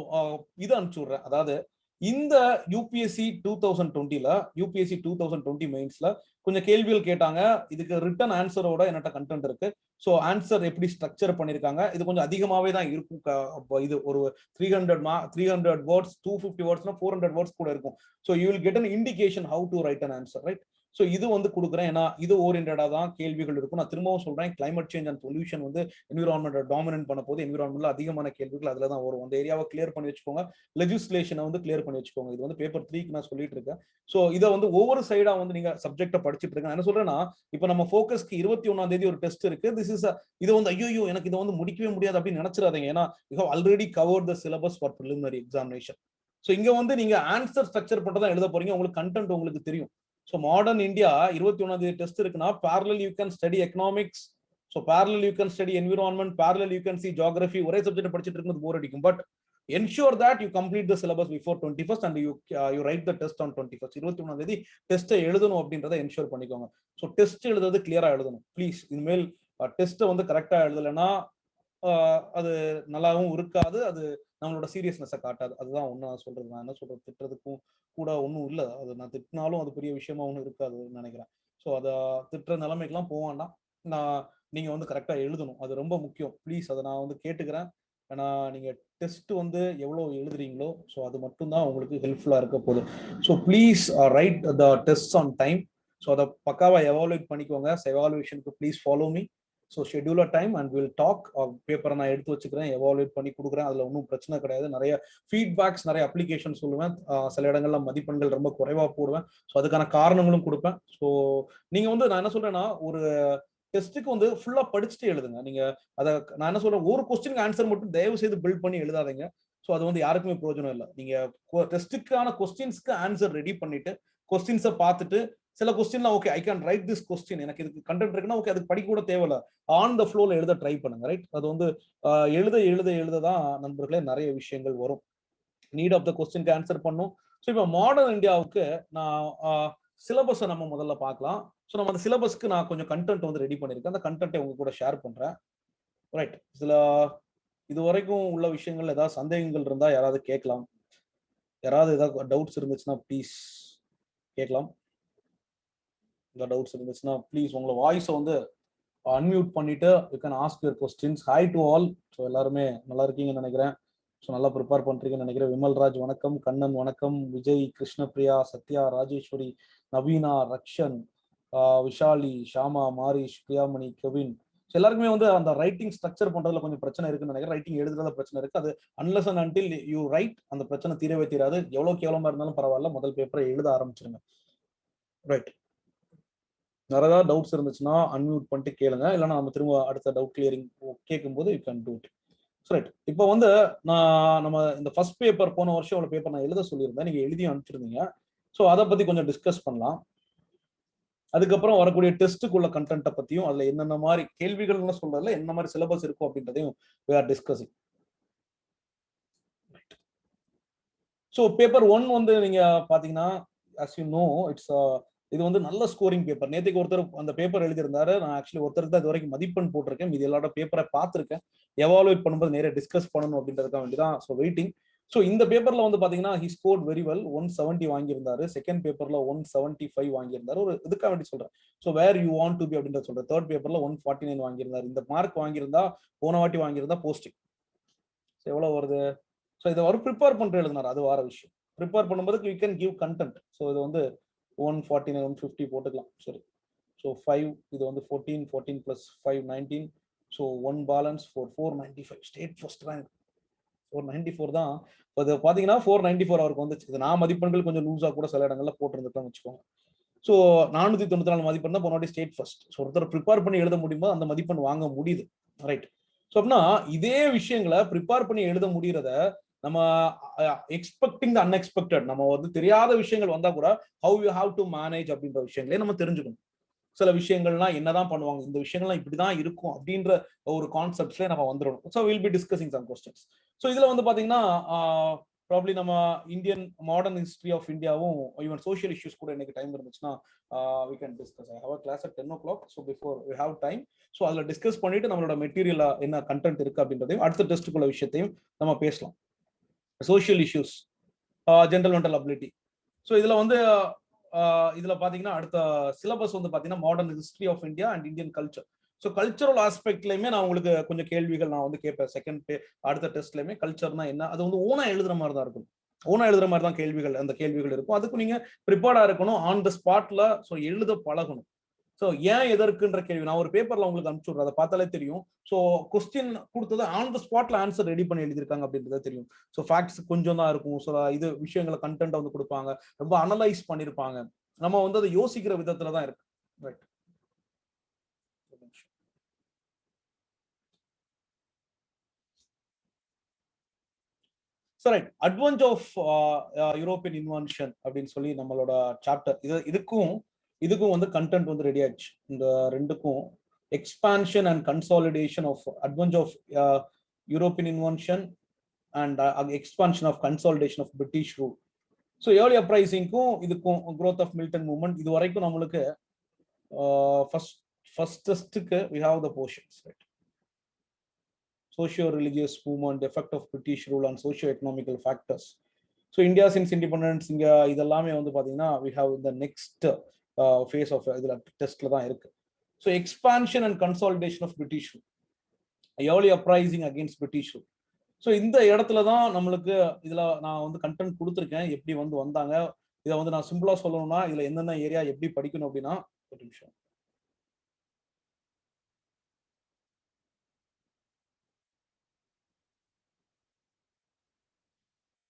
இது அனுப்பிச்சு விடுறேன். அதாவது இந்த யூபிஎஸ்சி 2020ல யூபிஎஸ்சி 2020 மெயின்ஸ்ல கொஞ்சம் கேள்விகள் கேட்டாங்க. இதுக்கு ரிட்டன் ஆன்சரோட என்னட்ட கண்டென்ட் இருக்கு. ஸோ ஆன்சர் எப்படி ஸ்ட்ரக்சர் பண்ணிருக்காங்க, இது கொஞ்சம் அதிகமாவே தான் இருக்கும். இது ஒரு 300 வேர்ட்ஸ், 250 வேர்ட்ஸ்னா 400 வேர்ட்ஸ் கூட இருக்கும். So you will get an indication how to right an answer, right? So இது வந்து கொடுக்குறேன். ஏன்னா இது ஓரியன்டா தான் கேள்விகள் இருக்கும். நான் திரும்பவும் சொல்றேன், கிளைமேட் சேஞ்ச் அண்ட் பொல்யூஷன் வந்து என்விரான்மெண்ட் டாமினன்ட் பண்ண போது என்விரான்மெண்ட்ல அதிகமான கேள்விகள் அதுல தான் வரும். அந்த ஏரியாவை கிளியர் பண்ணி வச்சுக்கோங்க. லெஜிஸ்லேஷனை வந்து கிளியர் பண்ணி வச்சுக்கோங்க. இது வந்து பேப்பர் 3க்கு நான் சொல்லிட்டு இருக்கேன். ஸோ இதை வந்து ஒவ்வொரு சைடா வந்து நீங்க சப்ஜெக்டை படிச்சுட்டு இருக்கேன். என்ன சொல்றேன்னா, இப்போ நம்ம ஃபோக்கஸ்க்கு 21ஆம் தேதி ஒரு டெஸ்ட் இருக்கு. திஸ் இஸ் இது வந்து ஐயோ எனக்கு இதை வந்து முடிக்கவே முடியாது அப்படின்னு நினைச்சிடாதீங்க. ஏன்னா you have already covered the syllabus for preliminary examination. So இங்க வந்து நீங்க ஆன்சர் ஸ்ட்ரக்சர் போட்டு தான் எழுத போறீங்க. உங்களுக்கு கண்டென்ட் உங்களுக்கு தெரியும். ஸோ மாடர்ன் இந்தியா 21ஆம் தேதி டெஸ்ட் இருக்குன்னா, parallel you can study economics, so parallel you can study environment, parallel you can see geography, ஒரே சப்ஜெக்ட் படிச்சுட்டு இருக்கும்போது போர் அடிக்கும். But ensure that you complete the syllabus before 21st and you write the test on 21st. 23ஆம் தேதி டெஸ்ட்டை எழுதணும் அப்படின்றத ensure பண்ணிக்கோங்க. So test எழுதுறது கிளியரா எழுதணும் ப்ளீஸ். இனிமேல் டெஸ்ட்டை வந்து கரெக்டா எழுதலைன்னா அது நல்லாவும் இருக்காது, அது நம்மளோட சீரியஸ்னஸை காட்டாது. அதுதான் ஒன்று நான் சொல்றது. நான் என்ன சொல்றது, திட்டுறதுக்கும் கூட ஒன்றும் இல்லை. அது நான் திட்டினாலும் அது பெரிய விஷயமா ஒன்றும் இருக்காதுன்னு நினைக்கிறேன். ஸோ அதை திட்டுற நிலைமைக்கெல்லாம் போவான்னா நீங்க வந்து கரெக்டா எழுதணும், அது ரொம்ப முக்கியம் ப்ளீஸ். அதை நான் வந்து கேட்டுக்கிறேன். ஏன்னா நீங்க டெஸ்ட் வந்து எவ்வளவு எழுதுறீங்களோ ஸோ அது மட்டும்தான் உங்களுக்கு ஹெல்ப்ஃபுல்லா இருக்க போகுது. So please write the test on time. So அதை பக்காவா எவாலுவேட் பண்ணிக்கோங்க. எவாலுவேஷனுக்கு please follow me. So scheduler time and will talk. பேப்பரை நான் எடுத்து வச்சுக்கிறேன், எவாலுவேட் பண்ணி கொடுக்குறேன். அதில் ஒன்றும் பிரச்சனை கிடையாது. நிறைய ஃபீட்பேக்ஸ், நிறைய அப்ளிகேஷன் சொல்லுவேன். சில இடங்கள்ல மதிப்பெண்கள் ரொம்ப குறைவா போடுவேன். ஸோ அதுக்கான காரணங்களும் கொடுப்பேன். ஸோ நீங்க வந்து நான் என்ன சொல்றேன்னா, ஒரு டெஸ்ட்டுக்கு வந்து ஃபுல்லா படிச்சுட்டு எழுதுங்க. நீங்க அதை நான் என்ன சொல்றேன், ஒரு கொஸ்டினுக்கு ஆன்சர் மட்டும் தயவு செய்து பில்ட் பண்ணி எழுதாதீங்க. ஸோ அது வந்து யாருக்குமே பிரயோஜனம் இல்லை. நீங்க டெஸ்ட்டுக்கான கொஸ்டின்ஸ்க்கு ஆன்சர் ரெடி பண்ணிட்டு கொஸ்டின்ஸை பார்த்துட்டு சில கொஸ்டின்லாம் okay I can write this question, எனக்கு இதுக்கு கண்டென்ட் இருக்குன்னா ஓகே அதுக்கு படிக்க கூட தேவையில்ல, ஆன் த ஃப்ளோல எழுத ட்ரை பண்ணுங்க. ரைட், அது வந்து எழுத எழுத எழுததான் நண்பர்களே நிறைய விஷயங்கள் வரும். நீட் ஆஃப் த கொஸ்டினுக்கு ஆன்சர் பண்ணும். ஸோ இப்போ மாடர்ன் இந்தியாவுக்கு நான் சிலபஸை நம்ம முதல்ல பார்க்கலாம். ஸோ நம்ம அந்த சிலபஸ்க்கு நான் கொஞ்சம் கண்டென்ட் வந்து ரெடி பண்ணியிருக்கேன். அந்த கண்டென்ட்டை உங்க கூட ஷேர் பண்றேன். ரைட், இதுல இது வரைக்கும் உள்ள விஷயங்கள் ஏதாவது சந்தேகங்கள் இருந்தா யாராவது கேட்கலாம். யாராவது ஏதாவது டவுட்ஸ் இருந்துச்சுன்னா ப்ளீஸ் கேட்கலாம். இந்த டவுட்ஸ் இருந்துச்சுன்னா ப்ளீஸ் உங்களை வாய்ஸை வந்து அன்மியூட் பண்ணிட்டு you can ask your questions. High to all. So எல்லாருமே நல்லா இருக்கீங்கன்னு நினைக்கிறேன். ஸோ நல்லா ப்ரிப்பேர் பண்றீங்கன்னு நினைக்கிறேன். விமல்ராஜ் வணக்கம், கண்ணன் வணக்கம், விஜய், கிருஷ்ணபிரியா, சத்யா, ராஜேஸ்வரி, நவீனா, ரக்ஷன், விஷாலி, ஷாமா, மாரிஷ், பிரியாமணி, கெவின். ஸோ எல்லாருக்குமே வந்து அந்த ரைட்டிங் ஸ்ட்ரக்சர் பண்றதுல கொஞ்சம் பிரச்சனை இருக்குன்னு நினைக்கிறேன். ரைட்டிங் எழுதுறதுல பிரச்சனை இருக்கு. அது unless and until you right அந்த பிரச்சனை தீரவே தீராது. எவ்வளவு கேவலமா இருந்தாலும் பரவாயில்ல, முதல் பேப்பரை எழுத ஆரம்பிச்சிருங்க. ரைட், வேற ஏதாவது டவுட்ஸ் இருந்துச்சுன்னா அன்மியூட் பண்ணிட்டு கேளுங்க, இல்லைன்னா நம்ம திரும்ப அடுத்த டவுட் கிளியரிங் கேட்கும்போது you can do it. Right, இப்போ வந்து நம்ம இந்த ஃபர்ஸ்ட் பேப்பர் போன வருஷம் உள்ள பேப்பர் நான் எழுத சொல்லியிருந்தேன், நீங்க எழுதி அனுப்பிச்சிருந்தீங்க. ஸோ அதை பத்தி கொஞ்சம் டிஸ்கஸ் பண்ணலாம். அதுக்கப்புறம் வரக்கூடிய டெஸ்ட்டுக்குள்ள கண்டென்ட்டை பத்தியும் அதுல என்னென்ன மாதிரி கேள்விகள்னு சொல்றதுல என்ன மாதிரி சிலபஸ் இருக்கும் அப்படின்றதையும் we are discussing. So paper 1 வந்து நீங்க பாத்தீங்கன்னா as you know இட்ஸ் இது வந்து நல்ல ஸ்கோரிங் பேப்பர். நேற்றுக்கு ஒருத்தர் அந்த பேப்பர் எழுதியிருந்தாரு. நான் ஆக்சுவலி ஒருத்தருக்கு தான் இது வரைக்கும் மதிப்பெண் போட்டிருக்கேன். இது எல்லாரோட பேப்பரை பார்த்துருக்கேன். எவாலுவேட் பண்ணும்போது நேரே டிஸ்கஸ் பண்ணணும் அப்படின்றதுக்காக வேண்டிதான். So waiting. ஸோ இந்த பேப்பர்ல வந்து பாத்தீங்கன்னா ஹி ஸ்கோர்ட் வெரி வெல். 170 வாங்கியிருந்தாரு. செகண்ட் பேப்பர்ல 175 வாங்கியிருந்தாரு. ஒரு இதுக்காக வேண்டி சொல்றேன். So where you want to be அப்படின்றத சொல்றேன். தேர்ட் பேப்பர்ல 149 வாங்கியிருந்தாரு. இந்த மார்க் வாங்கியிருந்தா போன வாட்டி வாங்கியிருந்தா போஸ்டிங் எவ்வளவு வருது. ஸோ இதை ஒரு ப்ரிப்பேர் பண்ற எழுதினார், அது வார விஷயம். ப்ரிப்பேர் பண்ணும்போது you can give content. So இது வந்து 149 150 போட்டுக்கலாம். சரி, ஸோ 5 இது வந்து 14 14 plus 5 19. So 1 balance 495 state first rank 494 தான். அது பாத்தீங்கன்னா 494 அவருக்கு வந்துச்சு. இது நான் மதிப்பெண்கள் கொஞ்சம் லூஸா கூட சில இடங்கள்ல போட்டிருந்துட்டோம்னு வச்சுக்கோங்க. ஸோ 494 மதிப்பெண் தான் போன ஸ்டேட் ஃபர்ஸ்ட். ஸோ ஒருத்தர் ப்ரிப்பேர் பண்ணி எழுத முடியுமோ அந்த மதிப்பெண் வாங்க முடியுது. ரைட், ஸோ அப்படின்னா இதே விஷயங்களை ப்ரிப்பேர் பண்ணி எழுத முடியறத நம்ம எக்ஸ்பெக்டிங் த அன்எக்ஸ்பெக்டட், நம்ம வந்து தெரியாத விஷயங்கள் வந்தா கூட how you have to manage அப்படின்ற விஷயங்களே நம்ம தெரிஞ்சுக்கணும். சில விஷயங்கள்லாம் என்னதான் பண்ணுவாங்க, இந்த விஷயங்கள்லாம் இப்படிதான் இருக்கும் அப்படின்ற ஒரு கான்செப்ட்ஸ்ல நம்ம வந்துடணும். So will be discussing some questions. So இதுல வந்து பாத்தீங்கன்னா ப்ராப்ளி நம்ம இந்தியன் மாடர்ன் ஹிஸ்டரி ஆஃப் இந்தியாவும் ஈவன் சோஷியல் இஷ்யூஸ் கூட எனக்கு டைம் இருந்துச்சுன்னா we can discuss. I have a class at 10 o'clock. So before we have time, so அதில் discuss பண்ணிட்டு நம்மளோட மெட்டீரியல் என்ன கண்டென்ட் இருக்கு அப்படின்றதையும் அடுத்த டெஸ்ட்டுக்குள்ள விஷயத்தையும் நம்ம பேசலாம். Social issues, general mental ability. So இதுல வந்து இதுல பாத்தீங்கன்னா அடுத்த சிலபஸ் வந்து பாத்தீங்கன்னா modern history of India and Indian culture. So cultural ஆஸ்பெக்ட்லயுமே நான் உங்களுக்கு கொஞ்சம் கேள்விகள் நான் வந்து கேட்பேன். செகண்ட் அடுத்த டெஸ்ட்லயுமே கல்ச்சர்னா என்ன, அது வந்து ஓனா எழுதுற மாதிரி தான் இருக்கும். ஓனா எழுதுற மாதிரி தான் கேள்விகள், அந்த கேள்விகள் இருக்கும். அதுக்கு நீங்க ப்ரிப்பேர்டா இருக்கணும், ஆன் த ஸ்பாட்ல ஸோ எழுத பழகணும். ஸோ ஏன் எதற்குன்ற கேள்வி நான் ஒரு பேப்பர்ல உங்களுக்கு அனுப்பிச்சுடுறேன், அதை பார்த்தாலே தெரியும். ஸோ கொஸ்டின் கொடுத்தது ஆன் த ஸ்பாட்ல ஆன்சர் ரெடி பண்ணி எழுதியிருக்காங்க அப்படின்றது தெரியும். ஸோ ஃபேக்ட்ஸ் கொஞ்சம் தான் இருக்கும். ஸோ இது விஷயங்களை கண்டென்ட் வந்து கொடுப்பாங்க, ரொம்ப அனலைஸ் பண்ணிருப்பாங்க. நம்ம வந்து அதை யோசிக்கிற விதத்துல தான் இருக்கு. Right, right. Advance of European invention அப்படின்னு சொல்லி நம்மளோட சாப்டர் இதுக்கும் வந்து கண்டென்ட் வந்து ரெடி ஆயிடுச்சு. இந்த ரெண்டுக்கும் expansion and consolidation of advent of European invention and expansion of consolidation of British rule. So early uprising-க்கும் இதுக்கும் growth of militant movement இது வரைக்கும் நம்மளுக்கு firstக்கு we have the portions, right? Socio-religious movement, the effect of British rule on socio-economical factors. So India since independence இங்க இதெல்லாமே வந்து பாத்தீங்கன்னா we have the next phase of இதுல டெஸ்ட்ல தான் இருக்கு. So expansion and consolidation of British rule, early uprising against British rule. So இந்த இடத்துல தான் நம்மளுக்கு இதுல நான் வந்து கண்டென்ட் கொடுத்துருக்கேன். எப்படி வந்து வந்தாங்க இதை வந்து நான் சிம்பிளா சொல்லணும்னா இதுல என்னென்ன ஏரியா எப்படி படிக்கணும் அப்படின்னா, ஒரு நிமிஷம்.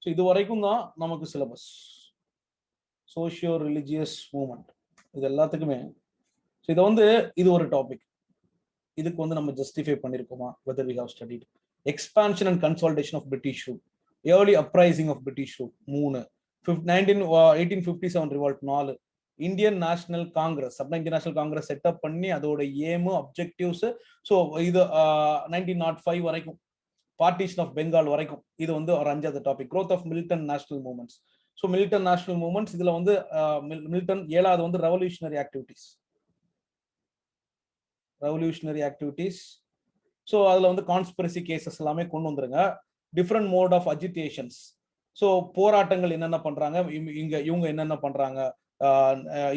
ஸோ இது வரைக்கும் தான் நமக்கு சிலபஸ். சோஷியோ ரிலிஜியஸ் மூவ்மெண்ட் இது எல்லாத்துக்குமே. ஸோ இதை வந்து இது ஒரு டாபிக். இதுக்கு வந்து நம்ம justify பண்ணிருக்கோமா, whether we have studied expansion and consolidation of British rule, early uprising of British rule 3, 1857 revolt 4, Indian national Congress அப்படின்னா இந்தியன் நேஷனல் காங்கிரஸ் செட்டப் பண்ணி அதோட ஏமு அப்ஜெக்டிவ்ஸ். ஸோ இது 1905 வரைக்கும், பார்ட்டிஷன் ஆஃப் பெங்கால் வரைக்கும் இது வந்து ஒரு 5வது topic. growth of militant national movements. So militant national movements இதுல வந்து militant 7வது வந்து revolutionary activities. ஸோ அதுல வந்து கான்ஸ்பிரசி கேசஸ் எல்லாமே கொண்டு வந்துருங்க. Different mode of agitations. So போராட்டங்கள் என்னென்ன பண்றாங்க, இவங்க என்னென்ன பண்றாங்க,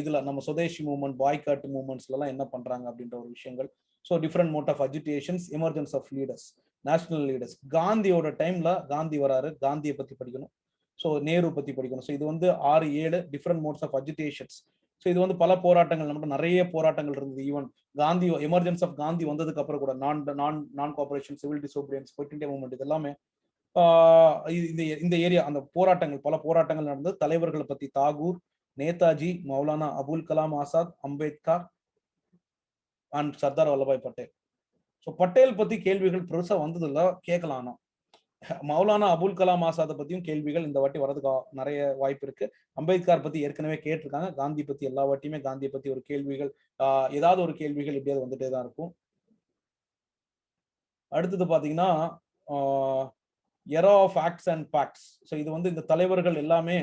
இதுல நம்ம சுதேசி மூவ்மெண்ட், பாய்காட் மூவ்மெண்ட்ஸ்லாம் என்ன பண்றாங்க அப்படின்ற ஒரு விஷயங்கள். So different mode of agitations, emergence of leaders, national leaders. காந்தியோட டைம்ல காந்தி வராரு, காந்தியை பத்தி படிக்கணும். ஸோ நேரு பத்தி படிக்கணும். ஸோ இது வந்து 6-7 different modes of agitations. So இது வந்து பல போராட்டங்கள், நம்மகிட்ட நிறைய போராட்டங்கள் இருந்தது. Even Gandhi emergence of Gandhi வந்ததுக்கு அப்புறம் கூட non cooperation, civil disobedience, quit India movement இது எல்லாமே இந்த ஏரியா அந்த போராட்டங்கள், பல போராட்டங்கள் நடந்தது. தலைவர்களை பத்தி தாகூர், நேதாஜி, மௌலானா அபுல் கலாம் ஆசாத், அம்பேத்கர் அண்ட் சர்தார் வல்லபாய் பட்டேல். ஸோ பட்டேல் பத்தி கேள்விகள் பெருசா வந்தது இல்லை, கேட்கலாம். மௌலானா அபுல் கலாம் ஆசாத்தை பத்தியும் கேள்விகள் இந்த வாட்டி வரதுக்கு நிறைய வாய்ப்பு இருக்கு. அம்பேத்கர் பத்தி ஏற்கனவே கேட்டிருக்காங்க. காந்தி பத்தி எல்லா வாட்டியுமே காந்தியை பத்தி ஒரு கேள்விகள், ஏதாவது ஒரு கேள்விகள் எப்படியாவது வந்துட்டே தான் இருக்கும். அடுத்தது பாத்தீங்கன்னா era of acts and pacts. So இது வந்து இந்த தலைவர்கள் எல்லாமே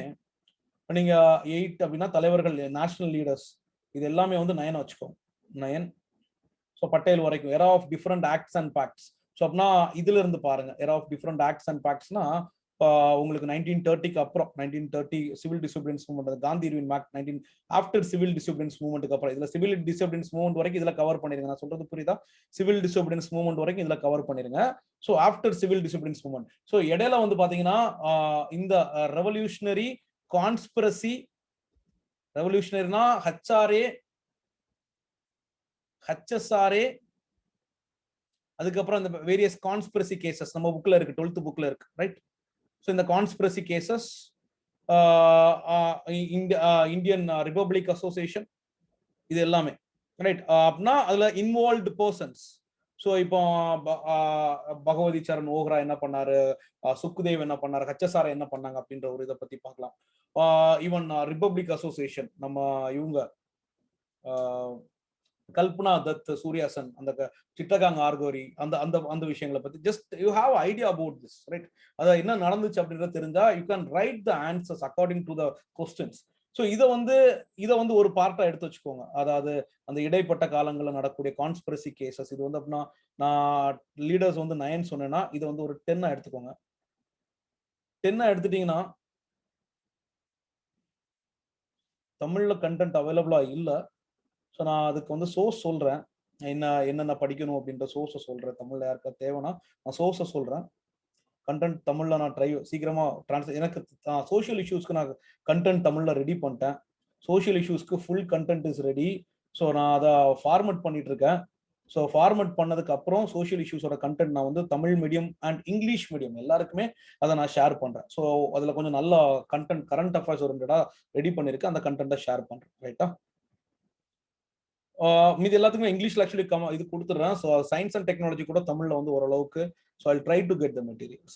நீங்க 8 அப்படின்னா தலைவர்கள், நேஷனல் லீடர்ஸ் இது எல்லாமே வந்து 9 வச்சுக்கோங்க. 9. ஸோ பட்டேல் வரைக்கும் era of different acts and pacts. So அப்படின்னா இதுல இருந்து பாருங்க, era of different acts and பேக்ட்ஸ்னா உங்களுக்கு 1930க்கு அப்புறம் 1930 civil disobedience movement, Gandhi Irwin act 19 after civil disobedience மூவ்மெண்ட்டுக்கு அப்புறம். இதுல சிவில் டிசோபிடியன்ஸ் மூவ்மெண்ட் வரைக்கும் இதுல கவர் பண்ணிருங்க. நான் சொல்றது புரியுதா? சிவில் டிசோபிடியன்ஸ் மூவ்மெண்ட் வரைக்கும் இதுல கவர் பண்ணிருங்க. So after civil disobedience movement. So இடையில வந்து பாத்தீங்கன்னா இந்த ரெவல்யூஷனரி கான்ஸ்பிரசி, ரெவல்யூஷனரினா HSRA, அதுக்கப்புறம் இந்த வேரியஸ் கான்ஸ்பிரசி கேசஸ் நம்ம புக்ல இருக்கு, 12th புக்ல இருக்கு, ரைட்? ஸோ இந்த conspiracy cases, Indian republic association இது எல்லாமே, ரைட்? அப்படின்னா அதுல இன்வால்வ்டு பர்சன்ஸ். ஸோ இப்போ பகவதி சரண் ஓஹ்ரா என்ன பண்ணாரு, சுக்குதேவ் என்ன பண்ணாரு, HSRA என்ன பண்ணாங்க அப்படின்ற ஒரு இதை பத்தி பார்க்கலாம். ஈவன் ரிபப்ளிக் அசோசியேஷன் நம்ம இவங்க கல்பனா தத், சூர்யாசன், அந்த சிட்டகாங் ஆர்கோரி, அந்த அந்த அந்த விஷயங்களை பத்தி just you have idea about this, right? அத என்ன நடந்துச்சு அப்படின்றது தெரிஞ்சா you can write the answers according to the questions. So இதை வந்து ஒரு பார்ட்டா எடுத்து வச்சுக்கோங்க. அதாவது அந்த இடைப்பட்ட காலங்களில் நடக்கக்கூடிய கான்ஸ்பிரசி கேசஸ் இது வந்து அப்படின்னா நான் லீடர்ஸ் வந்து 9 சொன்னேன்னா இதை வந்து ஒரு 10 எடுத்துக்கோங்க. 10 எடுத்துட்டீங்கன்னா தமிழ்ல கண்டென்ட் அவைலபிளா இல்லை. ஸோ நான் அதுக்கு வந்து சோர்ஸ் சொல்றேன், என்னென்ன படிக்கணும் அப்படின்ற சோர்ஸை சொல்றேன். தமிழ்ல யாருக்கா தேவைன்னா நான் சோர்ஸை சொல்றேன். கண்டென்ட் தமிழ்ல நான் சீக்கிரமா எனக்கு சோஷியல் இஷ்யூஸ்க்கு நான் கண்டென்ட் தமிழ்ல ரெடி பண்ணிட்டேன். சோஷியல் இஷ்யூஸ்க்கு full content is ready. So நான் அதை ஃபார்மட் பண்ணிட்டு இருக்கேன். ஸோ ஃபார்மட் பண்ணதுக்கு அப்புறம் சோஷியல் இஷ்யூஸோட கண்டென்ட் நான் வந்து Tamil medium and English medium எல்லாருக்குமே அதை நான் ஷேர் பண்றேன். ஸோ அதுல கொஞ்சம் நல்ல கண்டென்ட், கரண்ட் அஃபேர்ஸ் ஓரியன்டா ரெடி பண்ணிருக்கேன். அந்த கண்டென்ட்டை ஷேர் பண்றேன், ரைட்டா? மீது எல்லாத்துக்குமே இங்கிலீஷ்ல ஆக்சுவலி இது கொடுத்துறேன். ஸோ சயின்ஸ் அண்ட் டெக்னாலஜி கூட தமிழ்ல வந்து ஓரளவுக்கு. So I try to get the materials.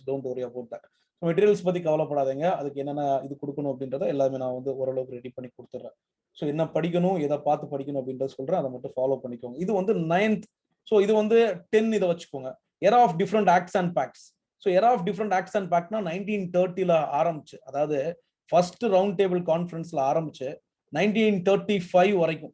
Don't worry about that. Materials பத்தி கவலைப்படாதீங்க. அதுக்கு என்னென்ன இது கொடுக்கணும் அப்படின்றத எல்லாமே நான் வந்து ஓரளவுக்கு ரெடி பண்ணி கொடுத்துட்றேன். ஸோ என்ன படிக்கணும், எதை பார்த்து படிக்கணும் அப்படின்றத சொல்றேன், அதை மட்டும் ஃபாலோ பண்ணிக்கோங்க. இது வந்து 9th. ஸோ இது வந்து 10 இதை வச்சுக்கோங்க. Era of different acts and pacts. So era of different acts and பேக்ட்னா 1930ல ஆரம்பிச்சு, அதாவது ஃபர்ஸ்ட் ரவுண்ட் டேபிள் கான்ஃபரன்ஸ்ல ஆரம்பிச்சு 1935 வரைக்கும்,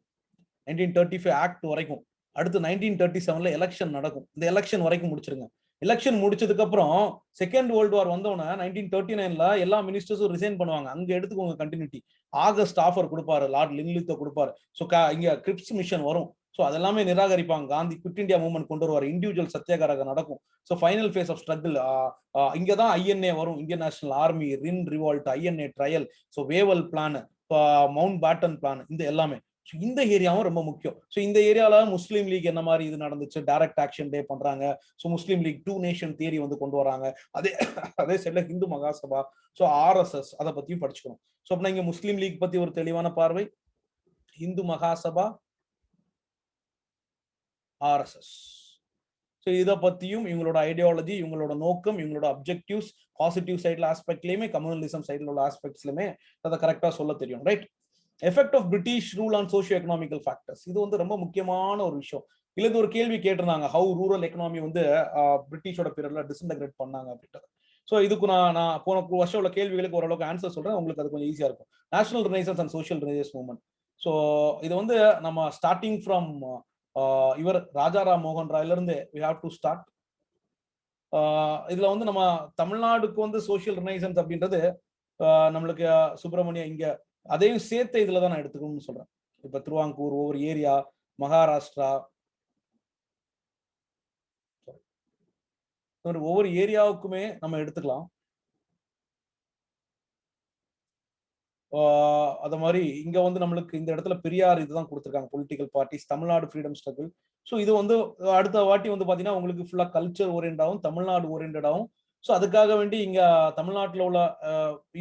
1935 ஆக்ட் வரைக்கும். அடுத்து 1937ல எலெக்ஷன் நடக்கும். இந்த எலெக்ஷன் வரைக்கும் முடிச்சிருங்க. எலெக்ஷன் முடிச்சதுக்கு அப்புறம் செகண்ட் வேர்ல்டு வார் வந்தோடனே 1939ல எல்லா மினிஸ்டர்ஸும் ரிசைன் பண்ணுவாங்க. அங்க எடுத்துக்கோங்க கண்டினியூட்டி. ஆகஸ்ட் ஆஃபர் கொடுப்பாரு, லார்ட் லின்லித்தோ கொடுப்பாரு. ஸோ இங்க கிரிப்ஸ் மிஷன் வரும். ஸோ அதெல்லாமே நிராகரிப்பாங்க. காந்தி குவிட் இந்தியா மூவ்மெண்ட் கொண்டு வருவார். இண்டிவிஜுவல் சத்தியாகிரகம் நடக்கும். So final phase of struggle. இங்கதான் ஐஎன்ஏ வரும், Indian national army, RIN revolt, INA trial, so Wavell plan, Mountbatten plan, இந்த எல்லாமே. இந்த ஏரியாவும் ரொம்ப முக்கியம். ஸோ இந்த ஏரியால முஸ்லீம் லீக் என்ன மாதிரி இது நடந்துச்சு, டைரக்ட் ஆக்ஷன் டே பண்றாங்க. So Muslim League 2 nation theory வந்து கொண்டு வராங்க. அதே அதே சைட்ல ஹிந்து மகாசபா, ஸோ ஆர்எஸ்எஸ், அதை பத்தியும் படிச்சுக்கணும். ஸோ அப்படின்னா இங்க முஸ்லீம் லீக் பத்தி ஒரு தெளிவான பார்வை, இந்து மகாசபா, ஆர்எஸ்எஸ். ஸோ இதை பத்தியும் இவங்களோட ஐடியாலஜி, இவங்களோட நோக்கம், இவங்களோட அப்ஜெக்டிவ்ஸ், பாசிட்டிவ் சைட்ல ஆஸ்பெக்ட்லயுமே கம்யூனலிசம் சைட்ல உள்ள ஆஸ்பெக்ட்ஸ்லயுமே அதை கரெக்டா சொல்ல தெரியும். Right. Effect of British rule on socio economical factors. இது வந்து ரொம்ப முக்கியமான ஒரு விஷயம். இல்ல இது ஒரு கேள்வி கேட்டிருந்தாங்க, ஹவு ரூரல் எக்கனாமி வந்து பிரிட்டிஷோட பீரியட்ல டிஸ்இன்டகிரேட் பண்ணாங்க அப்படின்ட்டு. ஸோ இதுக்கு நான் போன வருஷம் உள்ள கேள்விகளுக்கு ஓரளவுக்கு ஆன்சர் சொல்றேன், உங்களுக்கு அது கொஞ்சம் ஈஸியா இருக்கும். National Renaissance and social Renaissance movement. So இது வந்து நம்ம ஸ்டார்டிங் ஃப்ரம் இவர் ராஜாராம் மோகன் ராய்ல இருந்து we have to start. இதுல வந்து நம்ம தமிழ்நாடுக்கு வந்து சோஷியல் ரினைசன்ஸ் அப்படின்றது நம்மளுக்கு சுப்பிரமணியம் இங்க அதையும் சேர்த்து இதுல தான் நான் எடுத்துக்கணும்னு சொல்றேன். இப்ப திருவாங்கூர், ஒவ்வொரு ஏரியா, மகாராஷ்டிரா, ஒவ்வொரு ஏரியாவுக்குமே நம்ம எடுத்துக்கலாம். அத மாதிரி இங்க வந்து நம்மளுக்கு இந்த இடத்துல பெரியார் இதுதான் கொடுத்துருக்காங்க, political parties, Tamil Nadu freedom struggle. So இது வந்து அடுத்த வாட்டி வந்து பாத்தீங்கன்னா உங்களுக்கு ஃபுல்லா கல்ச்சர் ஓரியன்டாகவும் தமிழ்நாடு ஓரியன்டாகவும். ஸோ அதுக்காக வேண்டி இங்க தமிழ்நாட்டில் உள்ள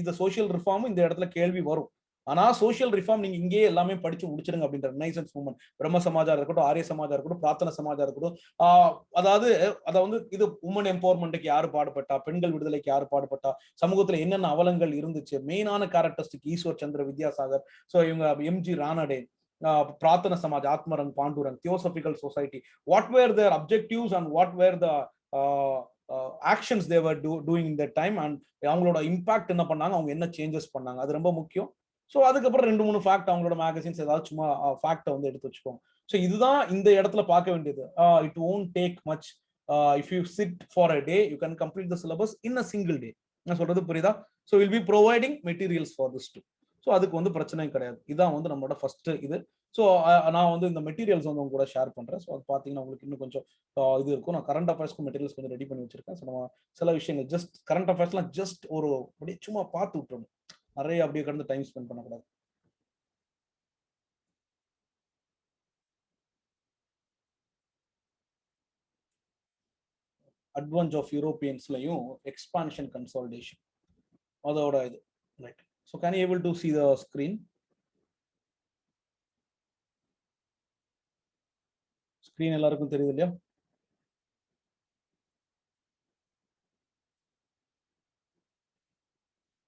இந்த சோசியல் ரிஃபார்ம் இந்த இடத்துல கேள்வி வரும். ஆனா சோசியல் ரிஃபார்ம் நீங்க இங்கேயே எல்லாமே படிச்சு முடிச்சிருங்க அப்படின்ற ரினைசன்ஸ் மூவ்மெண்ட். பிரம்ம சமாஜா இருக்கட்டும், ஆரிய சமாஜா இருக்கட்டும், பிரார்த்தன சமாஜா இருக்கட்டும். அதாவது அதை வந்து இது உமன் எம்பவர்மெண்ட்டுக்கு யாரு பாடுபட்டா, பெண்கள் விடுதலைக்கு யாரு பாடுபட்டா, சமூகத்துல என்னென்ன அவலங்கள் இருந்துச்சு, மெயினான கேரக்டரிஸ்டிக் ஈஸ்வர் சந்திர வித்யாசாகர், ஸோ இவங்க MG Ranade, Prarthana Samaj, Atmaram Pandurang, theosophical society, what were their objectives and what were the actions they were doing in that time, and அவங்களோட இம்பாக்ட் என்ன பண்ணாங்க, அவங்க என்ன சேஞ்சஸ் பண்ணாங்க, அது ரொம்ப முக்கியம். ஸோ அதுக்கப்புறம் 2-3 ஃபேக்ட் அவங்களோட மேகசின்ஸ் ஏதாவது சும்மா ஃபேக்டை வந்து எடுத்து வச்சுக்கோங்க. ஸோ இதுதான் இந்த இடத்துல பார்க்க வேண்டியது. It won't take much. If you sit for a day you can complete the syllabus in a single day. நான் சொல்றது புரியுதா? So will be providing materials for this too. So அதுக்கு வந்து பிரச்சனையும் கிடையாது. இதான் வந்து நம்மளோட ஃபர்ஸ்ட் இது. ஸோ நான் வந்து இந்த மெட்டீரியல்ஸ் வந்து உங்க கூட ஷேர் பண்றேன். ஸோ அது பார்த்தீங்கன்னா உங்களுக்கு இன்னும் கொஞ்சம் இது இருக்கும். நான் கரண்ட் அஃபேர்ஸ்க்கு மெட்டீரியல்ஸ் கொஞ்சம் ரெடி பண்ணி வச்சிருக்கேன். ஸோ நம்ம சில விஷயங்கள் ஜஸ்ட் கரண்ட் அஃபேர்ஸ்லாம் ஜஸ்ட் ஒரு அப்படியே சும்மா பார்த்து விட்டுறணும், நிறைய அப்படியே கடந்து டைம் ஸ்பெண்ட் பண்ணக்கூடாது. அட்வான்ஸ் ஆஃப் யூரோப்பியன்ஸ்லயும் எக்ஸ்பான்ஷன் கன்சாலிடேஷன் அதோட இது. Right. So can you able to see the screen? Screen எல்லாருக்கும் தெரியுது இல்லையா?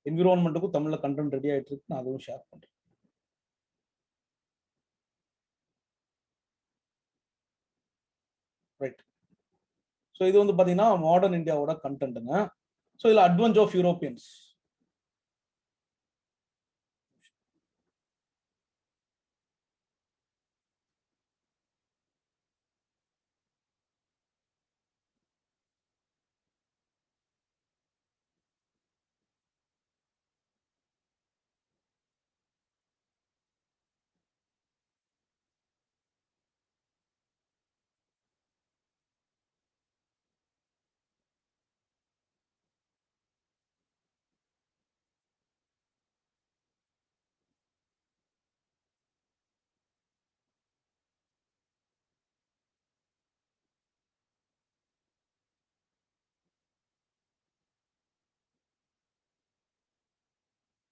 என்விரான்மெண்ட்டுக்கும் தமிழ்ல கண்டென்ட் ரெடி ஆயிட்டு இருக்கு, நான் அதுவும் ஷேர் பண்றேன். ரைட். ஸோ இது வந்து பாத்தீங்கன்னா மாடர்ன் இந்தியாவோட கண்டென்ட்டுங்க. ஸோ இதுல advance of Europeans.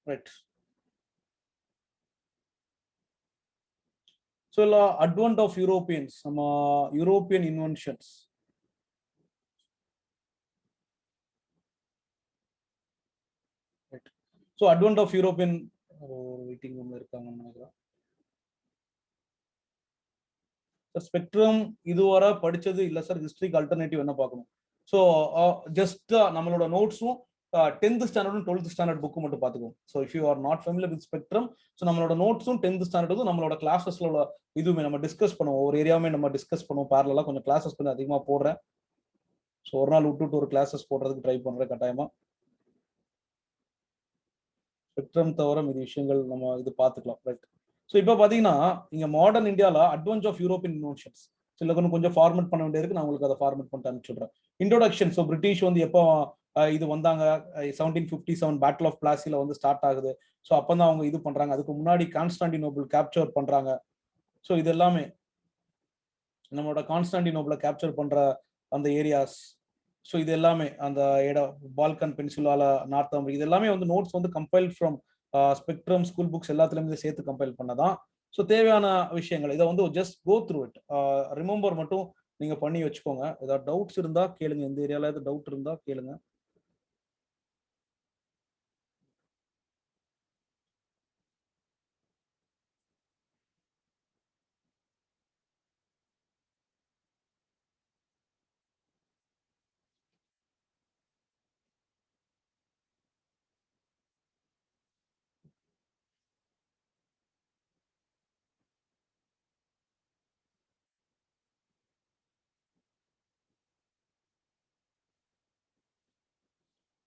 Right. So இல்ல அட்வான்ஸ் ஆஃப் யூரோப்பியன்ஸ், நம்ம European inventions. Right. So advance of European, waiting ரூம்ல இருக்காங்கன்னு நினைக்கிறேன். சார் ஸ்பெக்ட்ரம் இதுவரை படிச்சது இல்லை சார். ஹிஸ்ட்ரிக்கு அல்டர்னேட்டிவ் என்ன பார்க்கணும். ஸோ ஜஸ்ட் நம்மளோட நோட்ஸும் 10th ஸ்டாண்டர்டும் 12th ஸ்டாண்டர்ட் புக்கு மட்டும் பார்த்துக்கோங்க. So if you are not familiar with spectrum, so நம்மளோட நோட்ஸும் 10th ஸ்டாண்டர்டும் நம்மளோட கிளாஸஸ்ல உள்ள இதுவுமே நம்ம டிஸ்கஸ் பண்ணுவோம். ஒரு ஏரியாவுமே நம்ம டிஸ்கஸ் பண்ணுவோம். பேரலா கொஞ்சம் கிளாஸஸ் கொஞ்சம் அதிகமாக போடுறேன். ஸோ ஒரு நாள் விட்டுட்டு ஒரு கிளாஸஸ் போடுறதுக்கு ட்ரை பண்றேன் கட்டாயமா. ஸ்பெக்ட்ரம் தவிர மீதி விஷயங்கள் நம்ம இது பார்த்துக்கலாம். ரைட். ஸோ இப்போ பார்த்தீங்கன்னா இங்கே மாடர்ன் இந்தியாவில் அட்வான்ஸ் ஆஃப் யூரோப்பியன் இன்வென்ஷன்ஸ் சில கொஞ்சம் ஃபார்மேட் பண்ண வேண்டியது. நான் உங்களுக்கு அதை ஃபார்மேட் பண்ணிட்டு அனுப்பிச்சுடுறேன். இன்ட்ரோடக்ஷன். ஸோ பிரிட்டிஷ் வந்து எப்போ இது வந்தாங்க, 1757 பேட்டில் ஆஃப் பிளாசில வந்து ஸ்டார்ட் ஆகுது. ஸோ அப்போ தான் அவங்க இது பண்றாங்க. அதுக்கு முன்னாடி கான்ஸ்டாண்டினோபிள் கேப்சர் பண்றாங்க. ஸோ இது எல்லாமே நம்மளோட கான்ஸ்டாண்டினோபிள கேப்சர் பண்ற அந்த ஏரியாஸ். ஸோ இது எல்லாமே அந்த இடம் பால்கன் பென்சிலால நார்த் அமெரிக்கா இது எல்லாமே வந்து நோட்ஸ் வந்து compile from Spectrum school books எல்லாத்துலயுமே சேர்த்து கம்பைல் பண்ணதான். ஸோ தேவையான விஷயங்கள் இதை வந்து just go through it, remember மட்டும் நீங்க பண்ணி வச்சுக்கோங்க. ஏதாவது டவுட்ஸ் இருந்தா கேளுங்க. இந்த ஏரியால ஏதாவது டவுட் இருந்தா கேளுங்க.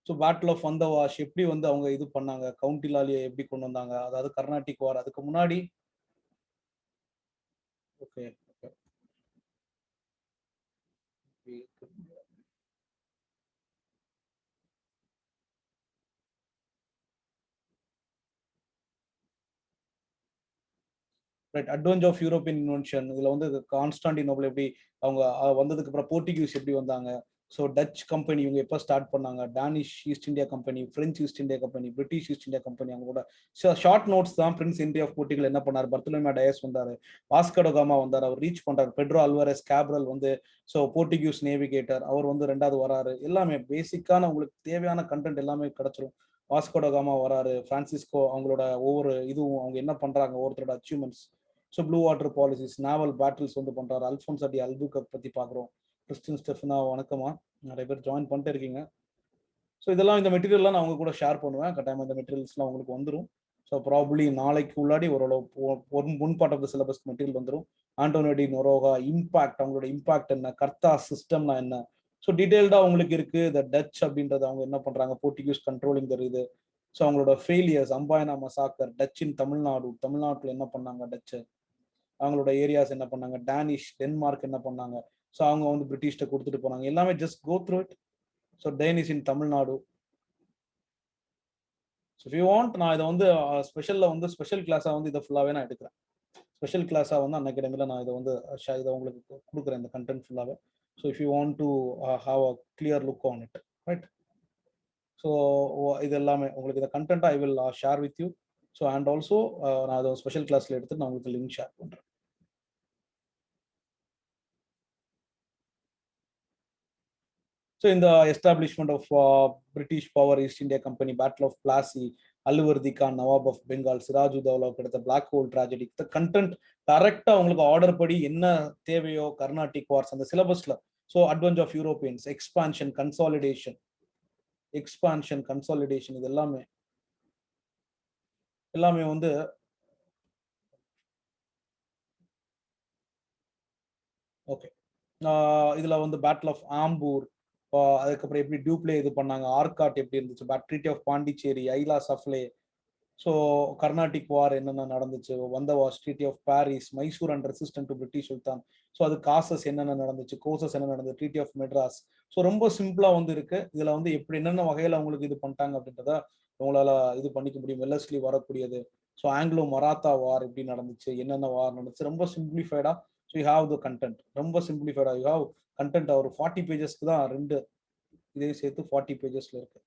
ஸோ பேட்டில் ஆஃப் வந்த வாஷ் எப்படி வந்து அவங்க இது பண்ணாங்க, கவுண்டி லாலியை எப்படி கொண்டு வந்தாங்க, அதாவது கர்நாடிக் வார் அதுக்கு முன்னாடி. Okay okay. Right. Advance of European invention இதுல வந்து கான்ஸ்டாண்டினோபிள் எப்படி அவங்க வந்ததுக்கு அப்புறம் போர்ச்சுகீஸ் எப்படி வந்தாங்க. ஸோ டச் கம்பெனி இவங்க எப்போ ஸ்டார்ட் பண்ணாங்க, Danish East India company, French East India company, British East India company. அவங்களோட ஷார்ட் நோட்ஸ் தான். பிரின்ஸ் இந்தியா ஆஃப் போர்ச்சுகல் என்ன பண்ணார், பர்த்தலோமே டயஸ் வந்தாரு, வாஸ்கோ ட காமா வந்தார், அவர் ரீச் பண்றாரு. பெட்ரோ அல்வாரெஸ் கேப்ரல் வந்து ஸோ போர்ச்சுகீஸ் நேவிகேட்டர் அவர் வந்து ரெண்டாவது வராரு. எல்லாமே பேசிக்கான உங்களுக்கு தேவையான கண்டென்ட் எல்லாமே கிடைச்சிரும். வாஸ்கோ ட காமா வராரு, பிரான்சிஸ்கோ அவங்களோட ஒவ்வொரு இதுவும் அவங்க என்ன பண்றாங்க ஒவ்வொருத்தரோட achievements. So blue water policies, naval battles வந்து பண்றாரு. அல்ஃபோன்ஸ் அடி அல்புகர்க் பத்தி பாக்குறோம். கிறிஸ்டின் ஸ்டெஃபனா வணக்கமா, நிறைய பேர் ஜாயின் பண்ணிட்டு இருக்கீங்க. ஸோ இதெல்லாம் இந்த மெட்டீரியல்லாம் நான் உங்க கூட ஷேர் பண்ணுவேன். கட்டாயமா இந்த மெட்டீரியல்ஸ்லாம் உங்களுக்கு வந்துடும். ஸோ ப்ராபப்ளி நாளைக்கு உள்ளாடி ஓரளவு முன் part of the syllabus material வந்துடும். ஆண்டோனியோ டி நொரோகா இம்பாக்ட், அவங்களோட இம்பாக்ட் என்ன, கர்த்தா சிஸ்டம்னா என்ன, ஸோ டீடைல்டா உங்களுக்கு இருக்கு. த டச் அப்படின்றது அவங்க என்ன பண்றாங்க, போர்ச்சுகீஸ் கண்ட்ரோலிங் த இது. ஸோ அவங்களோட failures, Amboyna massacre, Dutch in Tamil Nadu, தமிழ்நாட்டில் என்ன பண்ணாங்க டச்சு, அவங்களோட ஏரியாஸ் என்ன பண்ணாங்க, டானிஷ் டென்மார்க் என்ன பண்ணாங்க, ஸோ அவங்க வந்து பிரிட்டிஷ்ட கொடுத்துட்டு போனாங்க. எல்லாமே just go through it. So Danish in Tamil Nadu. So if you want நான் இதை வந்து ஸ்பெஷல்ல வந்து ஸ்பெஷல் கிளாஸா வந்து இதை ஃபுல்லாவே நான் எடுக்கிறேன். ஸ்பெஷல் கிளாஸா வந்து அன் அகாடமியில் நான் இதை வந்து இதை உங்களுக்கு கொடுக்குறேன் இந்த கண்டென்ட் ஃபுல்லாவே. So if you want to have a clear look on it, right. So இது எல்லாமே உங்களுக்கு இந்த content I will share with you. So and also நான் அதை ஸ்பெஷல் கிளாஸ்ல எடுத்து நான் உங்களுக்கு லிங்க் ஷேர் பண்றேன். So in the establishment of British power, East India Company, Battle of Plassey, Alivardi Khan, Nawab of Bengal, Sirajuddaula, the Black Hole tragedy, the content correct உங்களுக்கு order படி என்ன தேவையோ, கர்நாடிக் வார்ஸ் அந்த சிலபஸ்ல. So advance of Europeans, expansion consolidation இது எல்லாமே வந்து okay. இதுல வந்து பேட்டில் ஆஃப் ஆம்பூர், அதுக்கப்புறம் எப்படி டியூப்ளே இது பண்ணாங்க, ஆர்காட் எப்படி இருந்துச்சு, treaty of Pondicherry, Aix-la-Chapelle, so Carnatic war என்னென்ன நடந்துச்சு, வந்த war, treaty of Paris, Mysore and resistant to British sultan, so அது காசஸ் என்னென்ன நடந்துச்சு, கோசஸ் என்ன நடந்தது, ட்ரீட்டி ஆஃப் மெட்ராஸ். ஸோ ரொம்ப சிம்பிளா வந்து இருக்கு. இதுல வந்து எப்படி என்னென்ன வகையில அவங்களுக்கு இது பண்ணிட்டாங்க அப்படின்றத உங்களால இது பண்ணிக்க முடியும். வெல்லஸ்லி வரக்கூடியது. ஸோ ஆங்கிலோ மராத்தா வார் எப்படி நடந்துச்சு, என்னென்ன வார் நடந்துச்சு, ரொம்ப சிம்பிளிஃபைடா. So you have the content, ரொம்ப சிம்பிளிஃபைடா யூ ஹாவ் கண்டென்ட். ஒரு 40 பேஜஸ்க்கு தான் ரெண்டு இதையும் சேர்த்து 40 பேஜஸ்ல இருக்கு.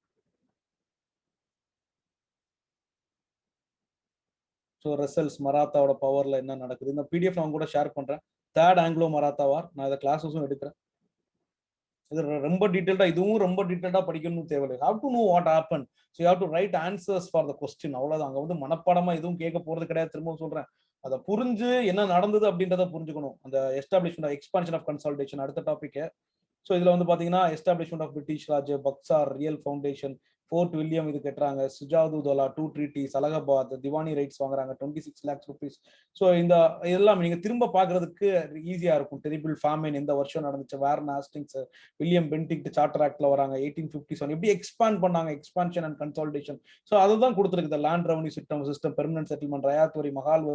ஸோ ரசல்ஸ் மராத்தாவோட பவர்ல என்ன நடக்குது, இந்த பிடிஎஃப் நான் கூட ஷேர் பண்றேன். தேர்ட் ஆங்கிலோ மராத்தா வார் நான் இதை கிளாஸஸும் எடுக்கிறேன். இது ரொம்ப டீடைல்டா, இதுவும் ரொம்ப டீடைல்டா படிக்கணும்னு தேவையில்லை. Have to know what happen. So you have to write answers for the question, அவ்வளவுதான். அங்க வந்து மனப்பாடமா எதுவும் கேட்க போறது கிடையாது. திரும்ப சொல்றேன், அதை புரிஞ்சு என்ன நடந்தது அப்படின்றத புரிஞ்சுக்கணும். அந்த எஸ்டாப்ளிஷ்மெண்ட் எக்ஸ்பான்ஷன் ஆஃப் கன்சால்டேஷன் அடுத்த டாபிக். ஸோ இதுல வந்து பாத்தீங்கன்னா establishment of British Raj, Buxar, real foundation, Fort William இது கட்டுறாங்க, சுஜாதுதோலா, 2 ட்ரீட்டிஸ், அலகாபாத், திவானி ரைட்ஸ் வாங்குறாங்க 26 lakhs rupees. ஸோ இந்த இதெல்லாம் நீங்க திரும்ப பாக்குறதுக்கு ஈஸியா இருக்கும். டெரிபிள் ஃபேமின் எந்த வருஷம் நடந்துச்சு, வாரன் ஹாஸ்டிங்ஸ், வில்லியம் பென்டிக்ட் சார்ட்டர் ஆக்ட்ல வராங்க 1857, எப்படி எக்ஸ்பாண்ட் பண்ணாங்க, எக்ஸ்பான்ஷன் அண்ட் கன்சால்டேஷன். ஸோ அதுதான் கொடுத்துருக்கு land revenue system, permanent settlement, ryotwari, mahal.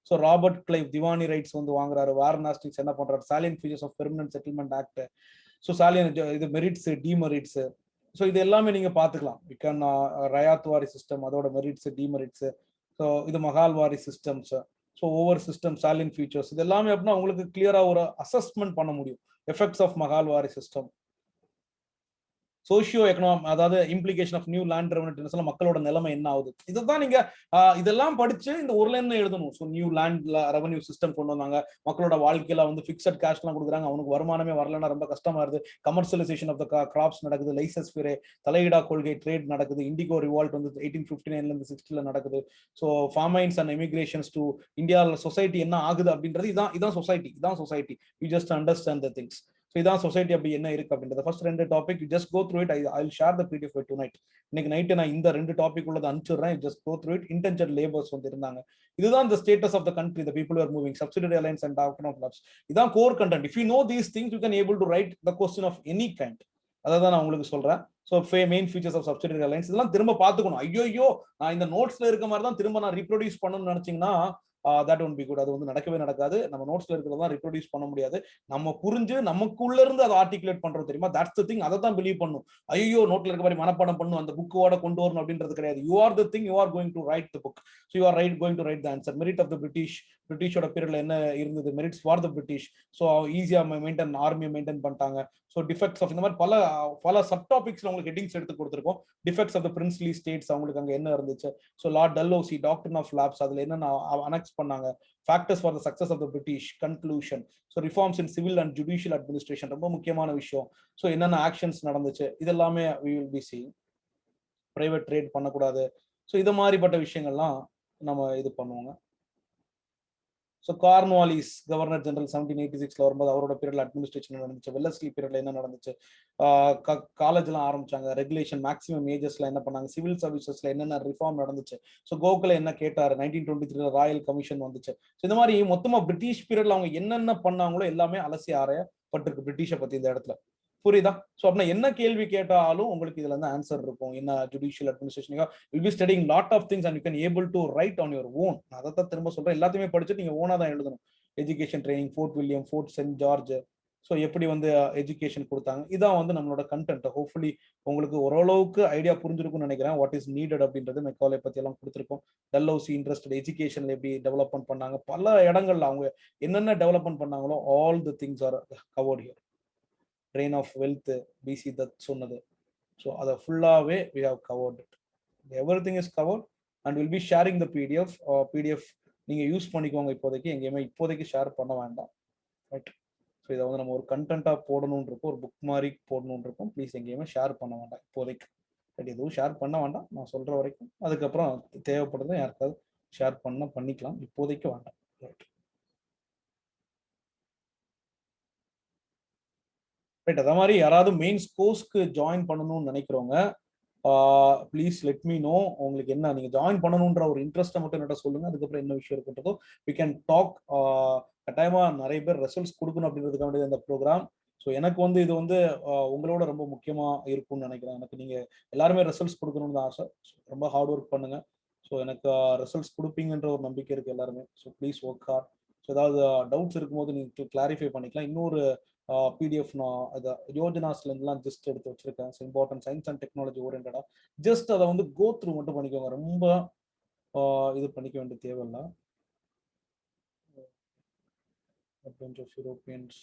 So Robert Clive diwani rights வந்து வாங்குறாரு, வாரன் ஹாஸ்டிங்ஸ் என்ன பண்றாரு, salient features of permanent settlement act. So salient இது மெரிட்ஸ், டிமெரிட்ஸ். ஸோ இது எல்லாமே நீங்க பாத்துக்கலாம். வி கேன் ரயாத் வாரி சிஸ்டம், அதோட மெரிட்ஸ், டிமெரிட்ஸ். ஸோ இது மஹால் வாரி சிஸ்டம்ஸ். ஸோ ஒவ்வொரு சிஸ்டம், சாலியன் ஃபீச்சர்ஸ், இது எல்லாமே அப்படின்னா உங்களுக்கு கிளியரா ஒரு அசஸ்மெண்ட் பண்ண முடியும். Effects of Mahalwari system, socio economic, அதாவது implication of new land revenue, மக்களோட நிலைமை என்ன ஆகுது, இதுதான் நீங்க இதெல்லாம் படிச்சு இந்த ஒரு லைன் எழுதணும். So new land revenue system கொண்டு வந்தாங்க, மக்களோட வாழ்க்கையில வந்து ஃபிக்ஸட் கேஷ் எல்லாம் கொடுக்குறாங்க, அவனுக்கு வருமானமே வரலன்னா ரொம்ப கஷ்டமா இருக்கு, கமர்ஷியலைசேஷன் ஆஃப் த கிராப்ஸ் நடக்குது, லைசன்ஸ் ஃபிரே, தலையிடா கொள்கை ட்ரேட் நடக்குது, இண்டிகோ ரிவால்ட் வந்து 1859 இருந்து 60 நடக்குது. So famines and emigrations to இந்தியாவில் சொசைட்டி என்ன ஆகுது அப்படின்றது இதான் society. You just understand the things. So இதான் சொசைட்டி அப்படி என்ன இருக்கு அப்படின்றது. First 2 topic just go through it. I will share the PDF by tonight. இன்னைக்கு நைட்டு நான் இந்த 2 டாபிக் உள்ளதை அனுப்பிச்சுடுறேன். Just go through it. Indentured labours வந்து இருந்தாங்க. இதுதான் the status of the country, the people who are moving, subsidiary alliance and doctrine of lapse. இதான் core content. If you know these things, you can able to write the question of any kind. அதான் நான் உங்களுக்கு சொல்றேன். So main features of subsidiary alliance இதெல்லாம் திரும்ப பார்த்துக்கணும். ஐயோ நான் இந்த நோட்ஸ்ல இருக்க மாதிரி தான் திரும்ப நான் ரீப்ரொடியூஸ் பண்ணணும்னு நினைச்சீங்கன்னா that won't be good. அது வந்து நடக்கவே நடக்காது. நம்ம நோட்ஸ்ல இருக்கிறதெல்லாம் ரீப்ரொடியூஸ் பண்ண முடியாது. நம்ம புரிஞ்சு நமக்குள்ள இருந்து அதை ஆர்டிகுலேட் பண்றது தெரியுமா, தட்ஸ் த திங். அதை தான் பிலீவ் பண்ணும். ஐயோ நோட்ல இருக்க மாதிரி மனப்பாடம் பண்ணும், அந்த புக்கோட கொண்டு வரணும் அப்படின்றது கிடையாது. You are the thing, you are going to write the book. So you are going to write the answer. Merit of the பிரிட்டிஷோட பீரியட்ல என்ன இருந்தது, merits for the British. So ஈஸியா மெயின்டைன், ஆர்மியை மெயின்டைன் பண்ணிட்டாங்க. ஸோ டிஃபெக்ட்ஸ் ஆஃப் இந்த மாதிரி பல சப் டாபிக்ஸ்ல உங்களுக்கு ஹெட்டிங்ஸ் எடுத்து கொடுத்துருக்கோம். Defects of the princely states, அவங்களுக்கு அங்க என்ன இருந்துச்சு. So Lord Dalhousie, doctrine of lapse, அதுல என்னென்ன அனெக்ஸ் பண்ணாங்க. Factors for the success of the British, conclusion. So reforms in civil and judicial administration, ரொம்ப முக்கியமான விஷயம். ஸோ என்னென்ன ஆக்ஷன்ஸ் நடந்துச்சு, இதெல்லாமே we will be seeing. Private trade பண்ணக்கூடாது. ஸோ இது மாதிரிப்பட்ட விஷயங்கள்லாம் நம்ம இது பண்ணுவோங்க. ஸோ கார்ன்வாலிஸ் கவர்னர் ஜெனரல் 1786 வரும்போது அவரோட பீரியட்ல அட்மினிஸ்ட்ரேஷன் நடந்துச்சு. வெல்லஸ்லி பீரியட்ல என்ன நடந்துச்சு, காலேஜ்லாம் ஆரம்பிச்சாங்க, ரெகுலேஷன், மேக்ஸிமம் ஏஜஸ்ல என்ன பண்ணாங்க, சிவில் சர்வீசஸ்ல என்னென்ன ரிஃபார்ம் நடந்துச்சு. ஸோ கோகலே என்ன கேட்டாரு, 1923 ராயல் கமிஷன் வந்துச்சு. ஸோ இந்த மாதிரி மொத்தமா பிரிட்டிஷ் பீரியட்ல அவங்க என்னென்ன பண்ணாங்களோ எல்லாமே அலசி ஆராயப்பட்டிருக்கு பிரிட்டிஷை பத்தி இந்த இடத்துல. புரியுதா? ஸோ அப்படின்னா என்ன கேள்வி கேட்டாலும் உங்களுக்கு இதுல இருந்து ஆன்சர் இருக்கும். என்ன judicial administration, will be studying lot of things and you can able to write on your own. நான் அதை தான் திரும்ப சொல்றேன், எல்லாத்தையுமே படிச்சுட்டு நீங்க ஓனா தான் எழுதணும். Education training, Fort William, Fort Saint George, so எப்படி வந்து எஜுகேஷன் கொடுத்தாங்க, இதான் வந்து நம்மளோட கண்டென்ட். ஹோப்ஃபுல்லி உங்களுக்கு ஓரளவுக்கு ஐடியா புரிஞ்சிருக்கும்னு நினைக்கிறேன். வாட் இஸ் நீடட் அப்படின்றது மெக்காலே பத்தி எல்லாம் கொடுத்துருக்கோம். டல்ஹௌசி இன்ட்ரெஸ்டட் எஜுகேஷன்ல எப்படி டெவலப்மெண்ட் பண்ணாங்க, பல இடங்கள்ல அவங்க என்னென்ன டெவலப்மெண்ட் பண்ணாங்களோ all the things are covered here. Drain of wealth, PC Dutt சொன்னது. ஸோ அதை ஃபுல்லாகவே we have covered it. Everything is covered and will be sharing the PDF. நீங்கள் யூஸ் பண்ணிக்கோங்க. இப்போதைக்கு எங்கேயுமே இப்போதைக்கு ஷேர் பண்ண வேண்டாம். ரைட். ஸோ இதை வந்து நம்ம ஒரு கண்டென்ட்டாக போடணும்னு இருக்கும், ஒரு புக் மாதிரி போடணும்னு இருக்கும். ப்ளீஸ் எங்கேயுமே ஷேர் பண்ண வேண்டாம் இப்போதைக்கு. பட் எதுவும் ஷேர் பண்ண வேண்டாம் நான் சொல்கிற வரைக்கும். அதுக்கப்புறம் தேவைப்படுறது யாருக்காவது ஷேர் பண்ணிக்கலாம், இப்போதைக்கு வேண்டாம். ரைட். ரைட். அதே மாதிரி யாராவது மெயின்ஸ் கோர்ஸ்க்கு ஜாயின் பண்ணணும்னு நினைக்கிறவங்க ப்ளீஸ் லெட் மீ நோ. உங்களுக்கு என்ன நீங்க ஜாயின் பண்ணணுன்ற ஒரு இன்ட்ரெஸ்ட்டை மட்டும் என்கிட்ட சொல்லுங்க. அதுக்கப்புறம் என்ன விஷயம் இருக்குன்றதோ வி கேன் டாக். கட்டாயமா நிறைய பேர் ரிசல்ட்ஸ் கொடுக்கணும் அப்படின்றதுக்காக வேண்டியது இந்த ப்ரோக்ராம். ஸோ எனக்கு வந்து இது வந்து உங்களோட ரொம்ப முக்கியமா இருக்கும்னு நினைக்கிறேன். எனக்கு நீங்க எல்லாருமே ரிசல்ட்ஸ் கொடுக்கணும்னு தான் ஆசை. ரொம்ப ஹார்ட் ஒர்க் பண்ணுங்க. ஸோ எனக்கு ரிசல்ட்ஸ் கொடுப்பீங்கன்ற ஒரு நம்பிக்கை இருக்கு எல்லாருமே. So please work hard. So ஏதாவது டவுட்ஸ் இருக்கும்போது நீங்க கிளாரிஃபை பண்ணிக்கலாம். இன்னொரு பிடிஎஃப் நான் அதை யோஜனாஸ்ல இருந்துலாம் ஜஸ்ட் எடுத்து வச்சிருக்கேன். இம்பார்ட்டன்ட் சயின்ஸ் அண்ட் டெக்னாலஜி ஓரியன்டா. ஜஸ்ட் அதை வந்து கோ த்ரூ மட்டும் பண்ணிக்கோங்க. ரொம்ப இது பண்ணிக்க வேண்டிய தேவையில்லை. A bunch of Europeans